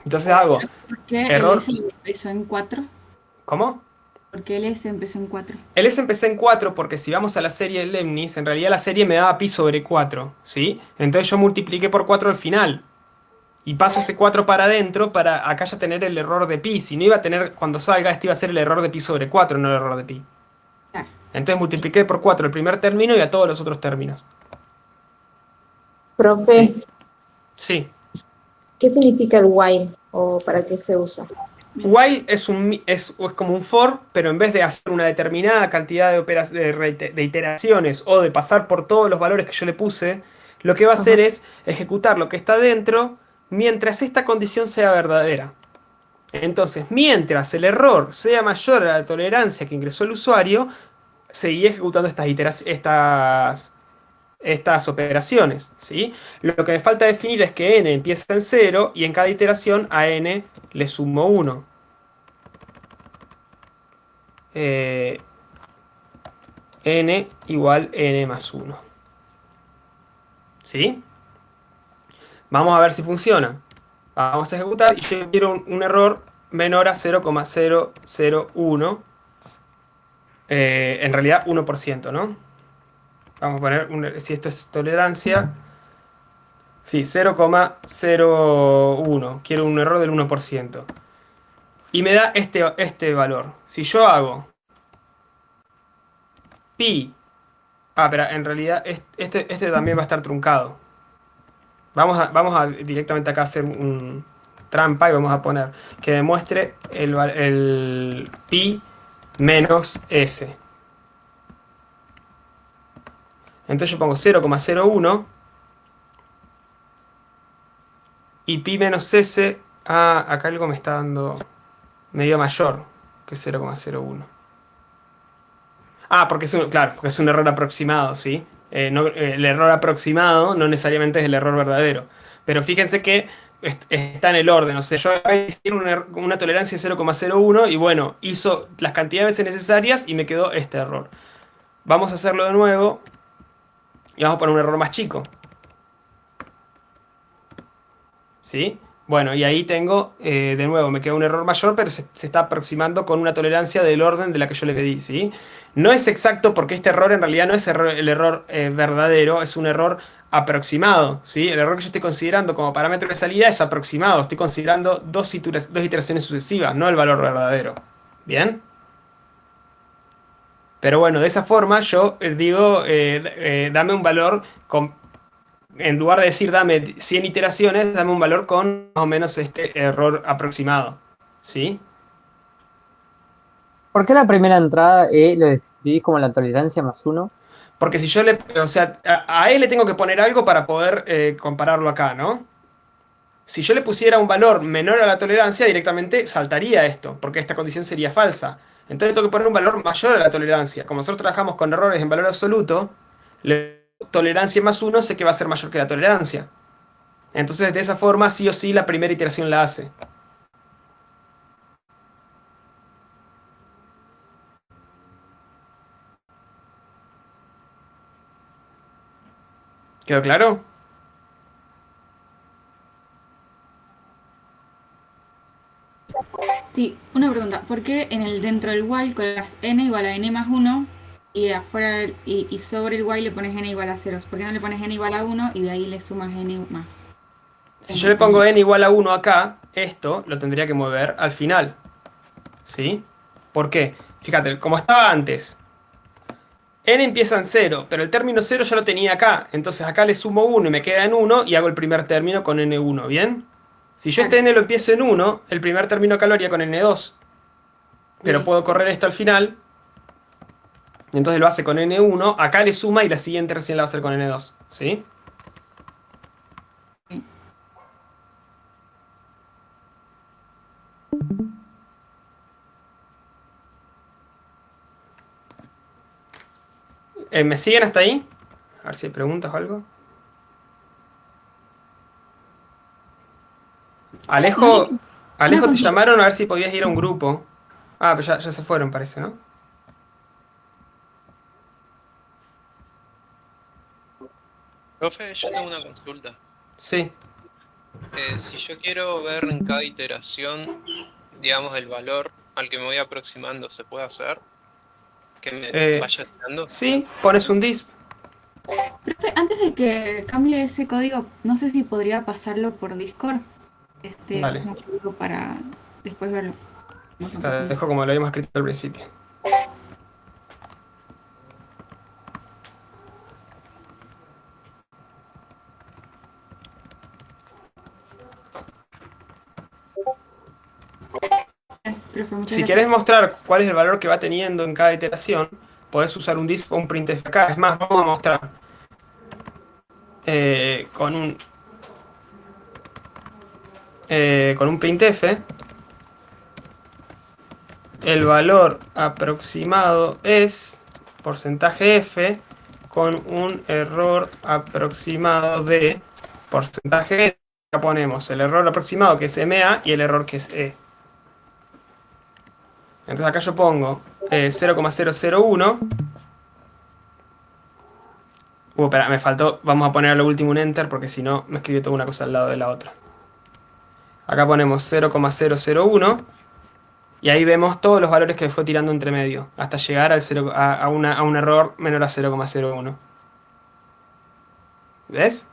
Entonces hago ¿Por qué error. el S lo hizo en 4? ¿Cómo? Porque el S empezó en 4. El S empecé en 4 porque si vamos a la serie de Leibniz, en realidad la serie me daba pi sobre 4, ¿sí? Entonces yo multipliqué por 4 al final. Y paso ese 4 para adentro para acá ya tener el error de pi. Si no iba a tener, cuando salga, este iba a ser el error de pi sobre 4, no el error de pi. Claro. Entonces multipliqué por 4 el primer término y a todos los otros términos. Profe, Sí. ¿qué significa el while o para qué se usa? While es como un for, pero en vez de hacer una determinada cantidad de iteraciones o de pasar por todos los valores que yo le puse, lo que va a hacer es ejecutar lo que está dentro mientras esta condición sea verdadera. Entonces, mientras el error sea mayor a la tolerancia que ingresó el usuario, seguía ejecutando estas operaciones, ¿sí? Lo que me falta definir es que n empieza en 0 y en cada iteración a n le sumo 1. N igual n más 1. ¿Sí? Vamos a ver si funciona. Vamos a ejecutar y yo quiero un error menor a 0,001. En realidad 1%, ¿no? Vamos a poner, si esto es tolerancia. Sí, 0,01. Quiero un error del 1%. Y me da este valor. Si yo hago pi. Pero en realidad este también va a estar truncado. Vamos a directamente acá hacer un trampa y vamos a poner que demuestre el pi menos s. Entonces yo pongo 0,01 y pi menos s. Acá algo me está dando medio mayor que 0,01. Porque porque es un error aproximado, ¿sí? El error aproximado no necesariamente es el error verdadero. Pero fíjense que está en el orden. O sea, yo quiero una tolerancia de 0,01 y bueno, hizo las cantidades de veces necesarias y me quedó este error. Vamos a hacerlo de nuevo y vamos a poner un error más chico. ¿Sí? Bueno, y ahí tengo, de nuevo, me queda un error mayor, pero se está aproximando con una tolerancia del orden de la que yo le pedí, ¿sí? No es exacto porque este error en realidad no es el error verdadero, es un error aproximado, ¿sí? El error que yo estoy considerando como parámetro de salida es aproximado, estoy considerando dos iteraciones sucesivas, no el valor verdadero. ¿Bien? Pero bueno, de esa forma yo digo, dame un valor en lugar de decir dame 100 iteraciones, dame un valor con más o menos este error aproximado. ¿Sí? ¿Por qué la primera entrada lo describís como la tolerancia más 1? Porque si yo a E le tengo que poner algo para poder compararlo acá, ¿no? Si yo le pusiera un valor menor a la tolerancia, directamente saltaría esto, porque esta condición sería falsa. Entonces tengo que poner un valor mayor a la tolerancia. Como nosotros trabajamos con errores en valor absoluto, tolerancia más 1 sé que va a ser mayor que la tolerancia. Entonces de esa forma sí o sí la primera iteración la hace. ¿Quedó claro? Sí, una pregunta. ¿Por qué dentro del while colocas n igual a n más 1 y afuera y sobre el while le pones n igual a 0? ¿Por qué no le pones n igual a 1 y de ahí le sumas n más? Si yo le pongo n igual a 1 acá, esto lo tendría que mover al final. ¿Sí? ¿Por qué? Fíjate, como estaba antes, n empieza en 0, pero el término 0 ya lo tenía acá. Entonces acá le sumo 1 y me queda en 1 y hago el primer término con n1, ¿bien? Si yo este n lo empiezo en 1, el primer término acá lo haría con n2. Pero puedo correr esto al final. Entonces lo hace con n1, acá le suma y la siguiente recién la va a hacer con n2. ¿Sí? ¿Me siguen hasta ahí? A ver si hay preguntas o algo. Alejo, te llamaron a ver si podías ir a un grupo. Pero ya se fueron, parece, ¿no? Profe, yo tengo una consulta. Sí. Si yo quiero ver en cada iteración, digamos, el valor al que me voy aproximando se puede hacer? Que me vaya tirando. Sí, pones un disk. Profe, antes de que cambie ese código, no sé si podría pasarlo por Discord. Vale. Como código para después verlo. Te dejo como lo habíamos escrito al principio. Si querés mostrar cuál es el valor que va teniendo en cada iteración, podés usar un disk o un printf acá. Es más, vamos a mostrar con un printf el valor aproximado es porcentaje f con un error aproximado de porcentaje e. Acá ponemos el error aproximado que es MA y el error que es E. Entonces acá yo pongo 0,001. Espera, me faltó. Vamos a poner a lo último un enter porque si no me escribe toda una cosa al lado de la otra. Acá ponemos 0,001 y ahí vemos todos los valores que fue tirando entre medio hasta llegar al a un error menor a 0,01. ¿Ves?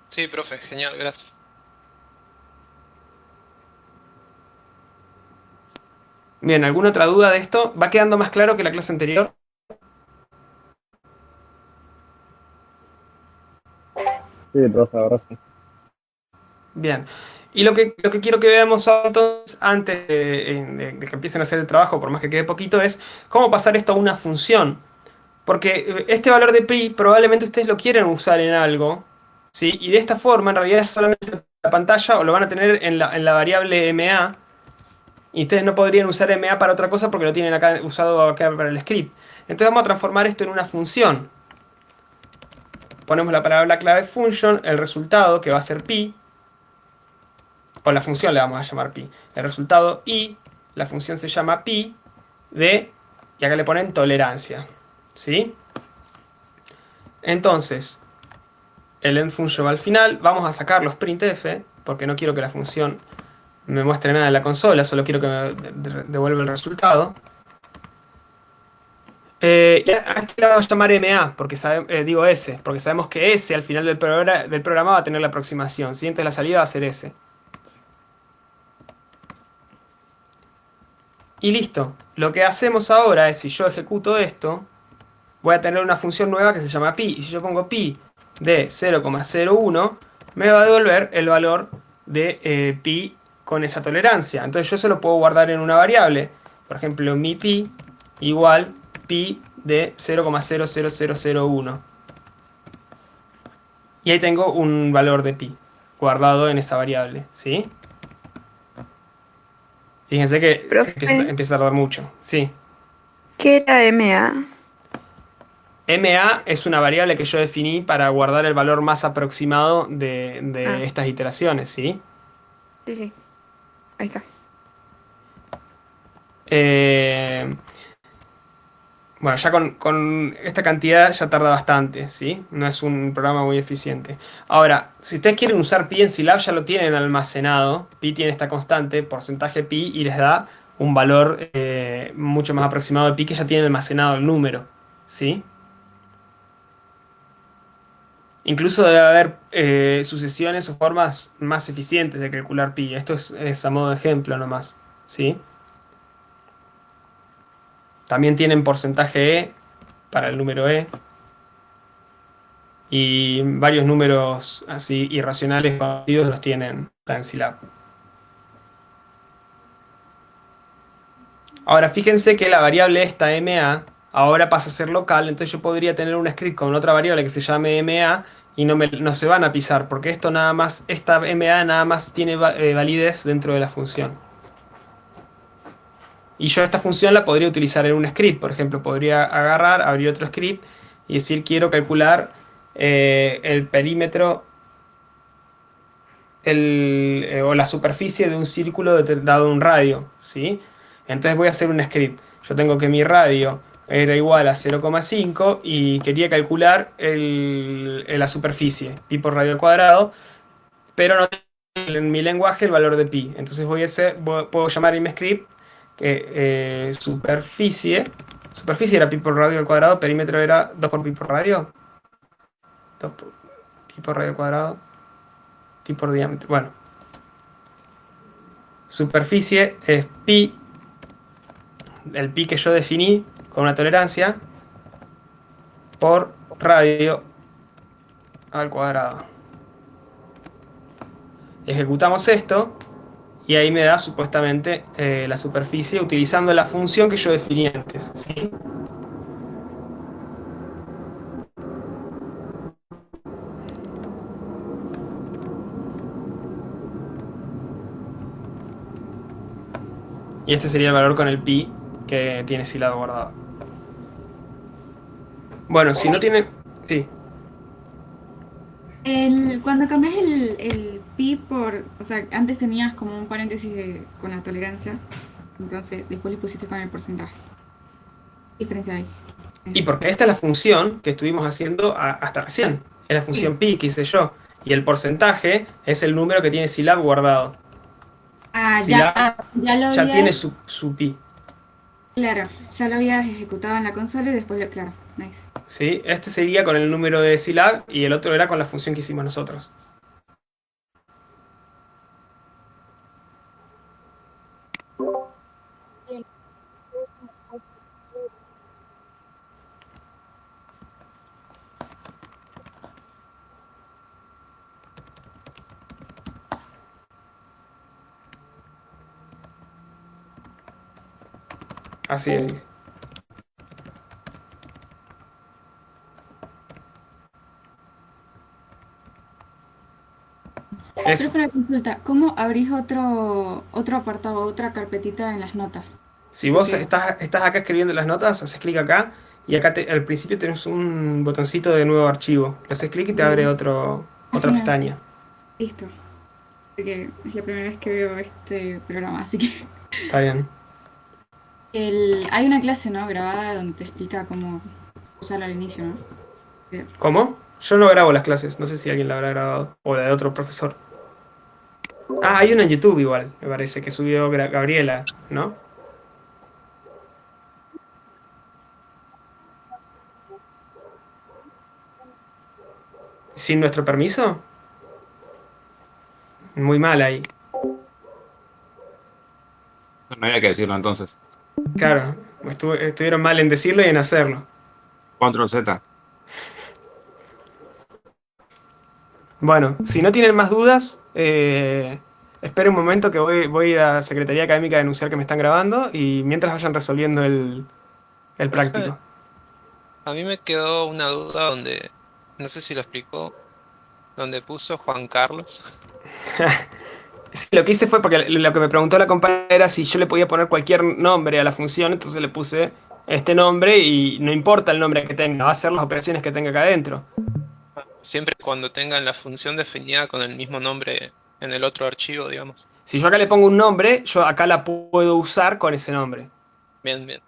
Sí, profe, genial, gracias. Bien, ¿alguna otra duda de esto? ¿Va quedando más claro que la clase anterior? Sí, profe, ahora sí. Bien. Y lo que quiero que veamos entonces, antes de que empiecen a hacer el trabajo, por más que quede poquito, es cómo pasar esto a una función. Porque este valor de pi probablemente ustedes lo quieren usar en algo, ¿sí? Y de esta forma, en realidad es solamente la pantalla o lo van a tener en la variable MA. Y ustedes no podrían usar MA para otra cosa porque lo tienen acá usado acá para el script. Entonces vamos a transformar esto en una función. Ponemos la palabra clave function, el resultado que va a ser pi. O la función le vamos a llamar pi. El resultado y la función se llama pi de, y acá le ponen tolerancia. ¿Sí? Entonces, el end function va al final. Vamos a sacar los printf porque no quiero que la función me muestre nada en la consola, solo quiero que me devuelva el resultado. Y a este le vamos a llamar MA, porque digo S, porque sabemos que S al final del programa va a tener la aproximación. ¿Sí? Entonces la salida va a ser S. Y listo. Lo que hacemos ahora es, si yo ejecuto esto, voy a tener una función nueva que se llama pi. Y si yo pongo pi de 0,01, me va a devolver el valor de pi con esa tolerancia. Entonces yo se lo puedo guardar en una variable. Por ejemplo, mi pi igual pi de 0,00001. Y ahí tengo un valor de pi guardado en esa variable. ¿Sí? Fíjense que empieza a tardar mucho. Sí. ¿Qué era MA? MA es una variable que yo definí para guardar el valor más aproximado de estas iteraciones. ¿Sí? Sí, sí. Ahí está. Bueno, ya con esta cantidad ya tarda bastante, ¿sí? No es un programa muy eficiente. Ahora, si ustedes quieren usar pi en Scilab, ya lo tienen almacenado. Pi tiene esta constante, porcentaje pi, y les da un valor mucho más aproximado de pi que ya tiene almacenado el número, ¿sí? Incluso debe haber sucesiones o formas más eficientes de calcular pi. Esto es a modo de ejemplo nomás, ¿sí? También tienen porcentaje E para el número E. Y varios números así irracionales conocidos los tienen en Scilab. Ahora fíjense que la variable esta MA ahora pasa a ser local. Entonces yo podría tener un script con otra variable que se llame MA y no se van a pisar, porque esto nada más, esta MA nada más tiene validez dentro de la función. Y yo esta función la podría utilizar en un script. Por ejemplo, podría agarrar, abrir otro script y decir quiero calcular el perímetro o la superficie de un círculo dado un radio, ¿sí? Entonces voy a hacer un script. Yo tengo que mi radio era igual a 0,5 y quería calcular la superficie, pi por radio al cuadrado, pero no en mi lenguaje el valor de pi. Entonces puedo llamar a mi script que superficie era pi por radio al cuadrado, perímetro era 2 por pi por radio. 2 por pi por radio al cuadrado, pi por diámetro. Bueno, superficie es pi, el pi que yo definí con una tolerancia, por radio al cuadrado. Ejecutamos esto y ahí me da supuestamente la superficie utilizando la función que yo definí antes, ¿sí? Y este sería el valor con el pi que tiene Scilab guardado. Bueno, si no tiene... Sí. Cuando cambias el pi por... O sea, antes tenías como un paréntesis con la tolerancia, entonces después le pusiste con el porcentaje. ¿Qué diferencia hay? Y porque esta es la función que estuvimos haciendo hasta recién. Es la función pi que hice yo. Y el porcentaje es el número que tiene Scilab guardado. Ah, Scilab ya lo tiene habías... su pi. Claro, ya lo habías ejecutado en la consola y después lo... Claro, nice. ¿Sí? Este sería con el número de Scilab y el otro era con la función que hicimos nosotros. Así es. Pero para consulta, ¿cómo abrís otro apartado, otra carpetita en las notas? Si vos estás acá escribiendo las notas, haces clic acá y acá al principio tenés un botoncito de nuevo archivo. Le haces clic y te abre otra pestaña. Listo. Porque es la primera vez que veo este programa, así que... Está bien. Hay una clase, ¿no? Grabada donde te explica cómo usarla al inicio, ¿no? ¿Cómo? Yo no grabo las clases, no sé si alguien la habrá grabado o la de otro profesor. Ah, hay una en YouTube igual, me parece, que subió Gabriela, ¿no? ¿Sin nuestro permiso? Muy mal ahí. No había que decirlo entonces. Claro, estuvieron mal en decirlo y en hacerlo. Control Z. Bueno, si no tienen más dudas, esperen un momento que voy a la Secretaría Académica a denunciar que me están grabando y mientras vayan resolviendo el práctico. A mí me quedó una duda donde, no sé si lo explicó, donde puso Juan Carlos. Sí, lo que hice fue porque lo que me preguntó la compañera era si yo le podía poner cualquier nombre a la función, entonces le puse este nombre y no importa el nombre que tenga, va a hacer las operaciones que tenga acá adentro. Siempre cuando tengan la función definida con el mismo nombre en el otro archivo, digamos. Si yo acá le pongo un nombre, yo acá la puedo usar con ese nombre. Bien, bien.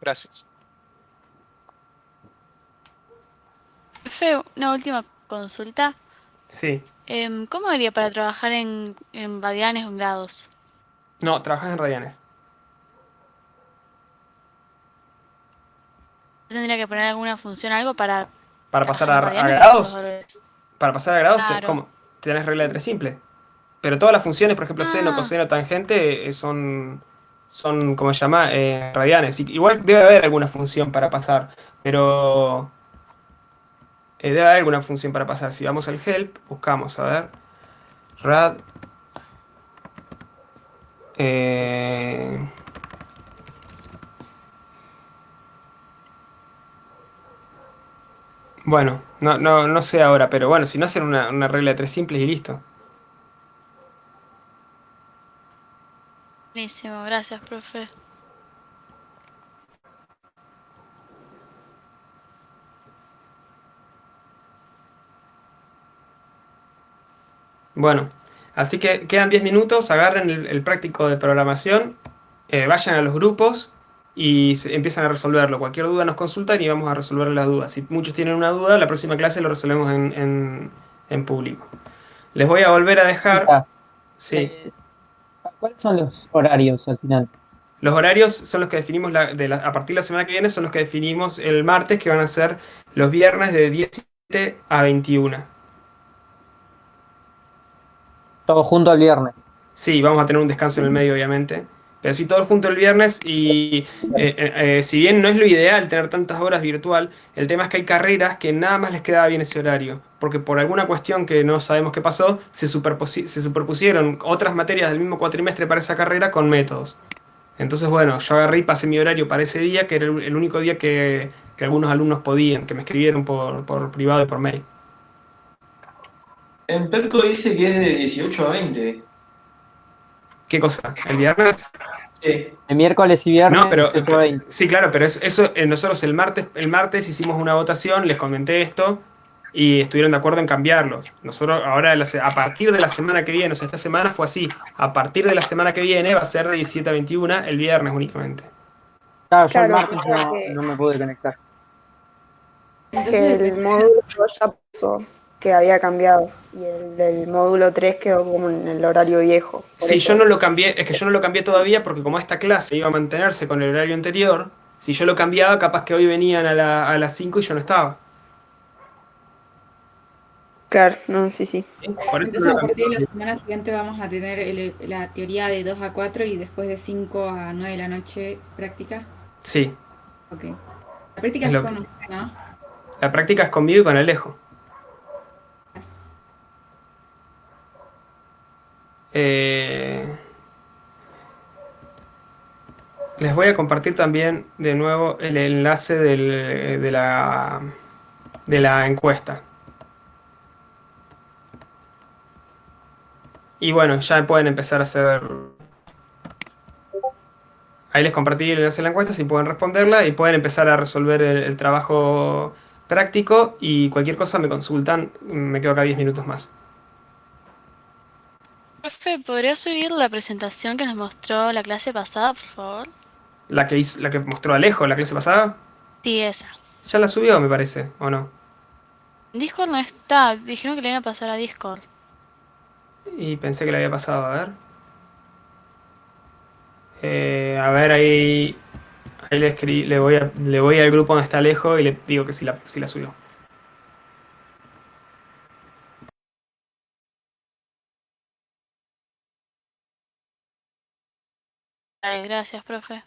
Gracias. Fe, una última consulta. Sí. ¿Cómo haría para trabajar en radianes o en grados? No, trabajas en radianes. Yo tendría que poner alguna función, algo para pasar trabajar a en radianes o grados. los valores. Para pasar a grados, Claro. ¿cómo? Tenés regla de 3 simple. Pero todas las funciones, por ejemplo, seno, coseno, tangente, son ¿cómo se llama? Radianes. Igual debe haber alguna función para pasar, pero debe haber alguna función para pasar. Si vamos al help, buscamos, a ver, rad, bueno, no sé ahora, pero bueno, si no hacen una regla de 3 simples y listo. Buenísimo, gracias, profe. Bueno, así que quedan 10 minutos, agarren el práctico de programación, vayan a los grupos y empiezan a resolverlo. Cualquier duda nos consultan y vamos a resolver las dudas. Si muchos tienen una duda, la próxima clase lo resolvemos en público. Les voy a volver a dejar... Sí. ¿Cuáles son los horarios al final? Los horarios son los que definimos a partir de la semana que viene, son los que definimos el martes, que van a ser los viernes de 17 a 21. Todo junto al viernes. Sí, vamos a tener un descanso en el medio, obviamente. Pero sí, todo junto el viernes y si bien no es lo ideal tener tantas horas virtual, el tema es que hay carreras que nada más les quedaba bien ese horario, porque por alguna cuestión que no sabemos qué pasó, se superpusieron otras materias del mismo cuatrimestre para esa carrera con métodos. Entonces, bueno, yo agarré y pasé mi horario para ese día, que era el único día que algunos alumnos podían, que me escribieron por privado y por mail. En Perco dice que es de 18 a 20. ¿Qué cosa? ¿El viernes? Sí. El miércoles y viernes. No, pero 18 a 20. sí, claro, pero eso nosotros el martes hicimos una votación, les comenté esto y estuvieron de acuerdo en cambiarlos. Nosotros ahora a partir de la semana que viene, o sea, esta semana fue así, a partir de la semana que viene va a ser de 17 a 21 el viernes únicamente. Claro, yo el Claro, martes porque- no me pude conectar. Que el módulo 2 ya pasó, que había cambiado. Y el del módulo 3 quedó como en el horario viejo. Por Sí, eso. yo no lo cambié, es que yo no lo cambié todavía porque como esta clase iba a mantenerse con el horario anterior, si yo lo cambiaba, capaz que hoy venían a las 5 y yo no estaba. Claro, no, sí, sí. Por eso Entonces, no a lo cambié. partir de la semana siguiente vamos a tener la teoría de 2 a 4 y después de 5 a 9 de la noche práctica. Sí, Ok. La práctica Es es lo con que- usted, ¿no? la práctica es conmigo y con Alejo. Les voy a compartir también de nuevo el enlace de la encuesta. Y bueno, ya pueden empezar a hacer. Ahí les compartí el enlace de la encuesta, si pueden responderla y pueden empezar a resolver el trabajo práctico y cualquier cosa me consultan, me quedo acá 10 minutos más. Profe, ¿podría subir la presentación que nos mostró la clase pasada, por favor? La que mostró Alejo la clase pasada, Sí, esa. ya la subió, me parece, ¿o no? Discord no está, dijeron que le iban a pasar a Discord. Y pensé que le había pasado, a ver. A ver, ahí le escribí, le voy al grupo donde está Alejo y le digo que si la subió. Vale, gracias, profe.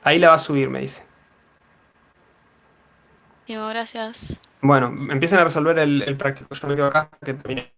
Ahí la va a subir, me dice. Gracias. Bueno, empiecen a resolver el práctico. Yo me quedo acá hasta que termine.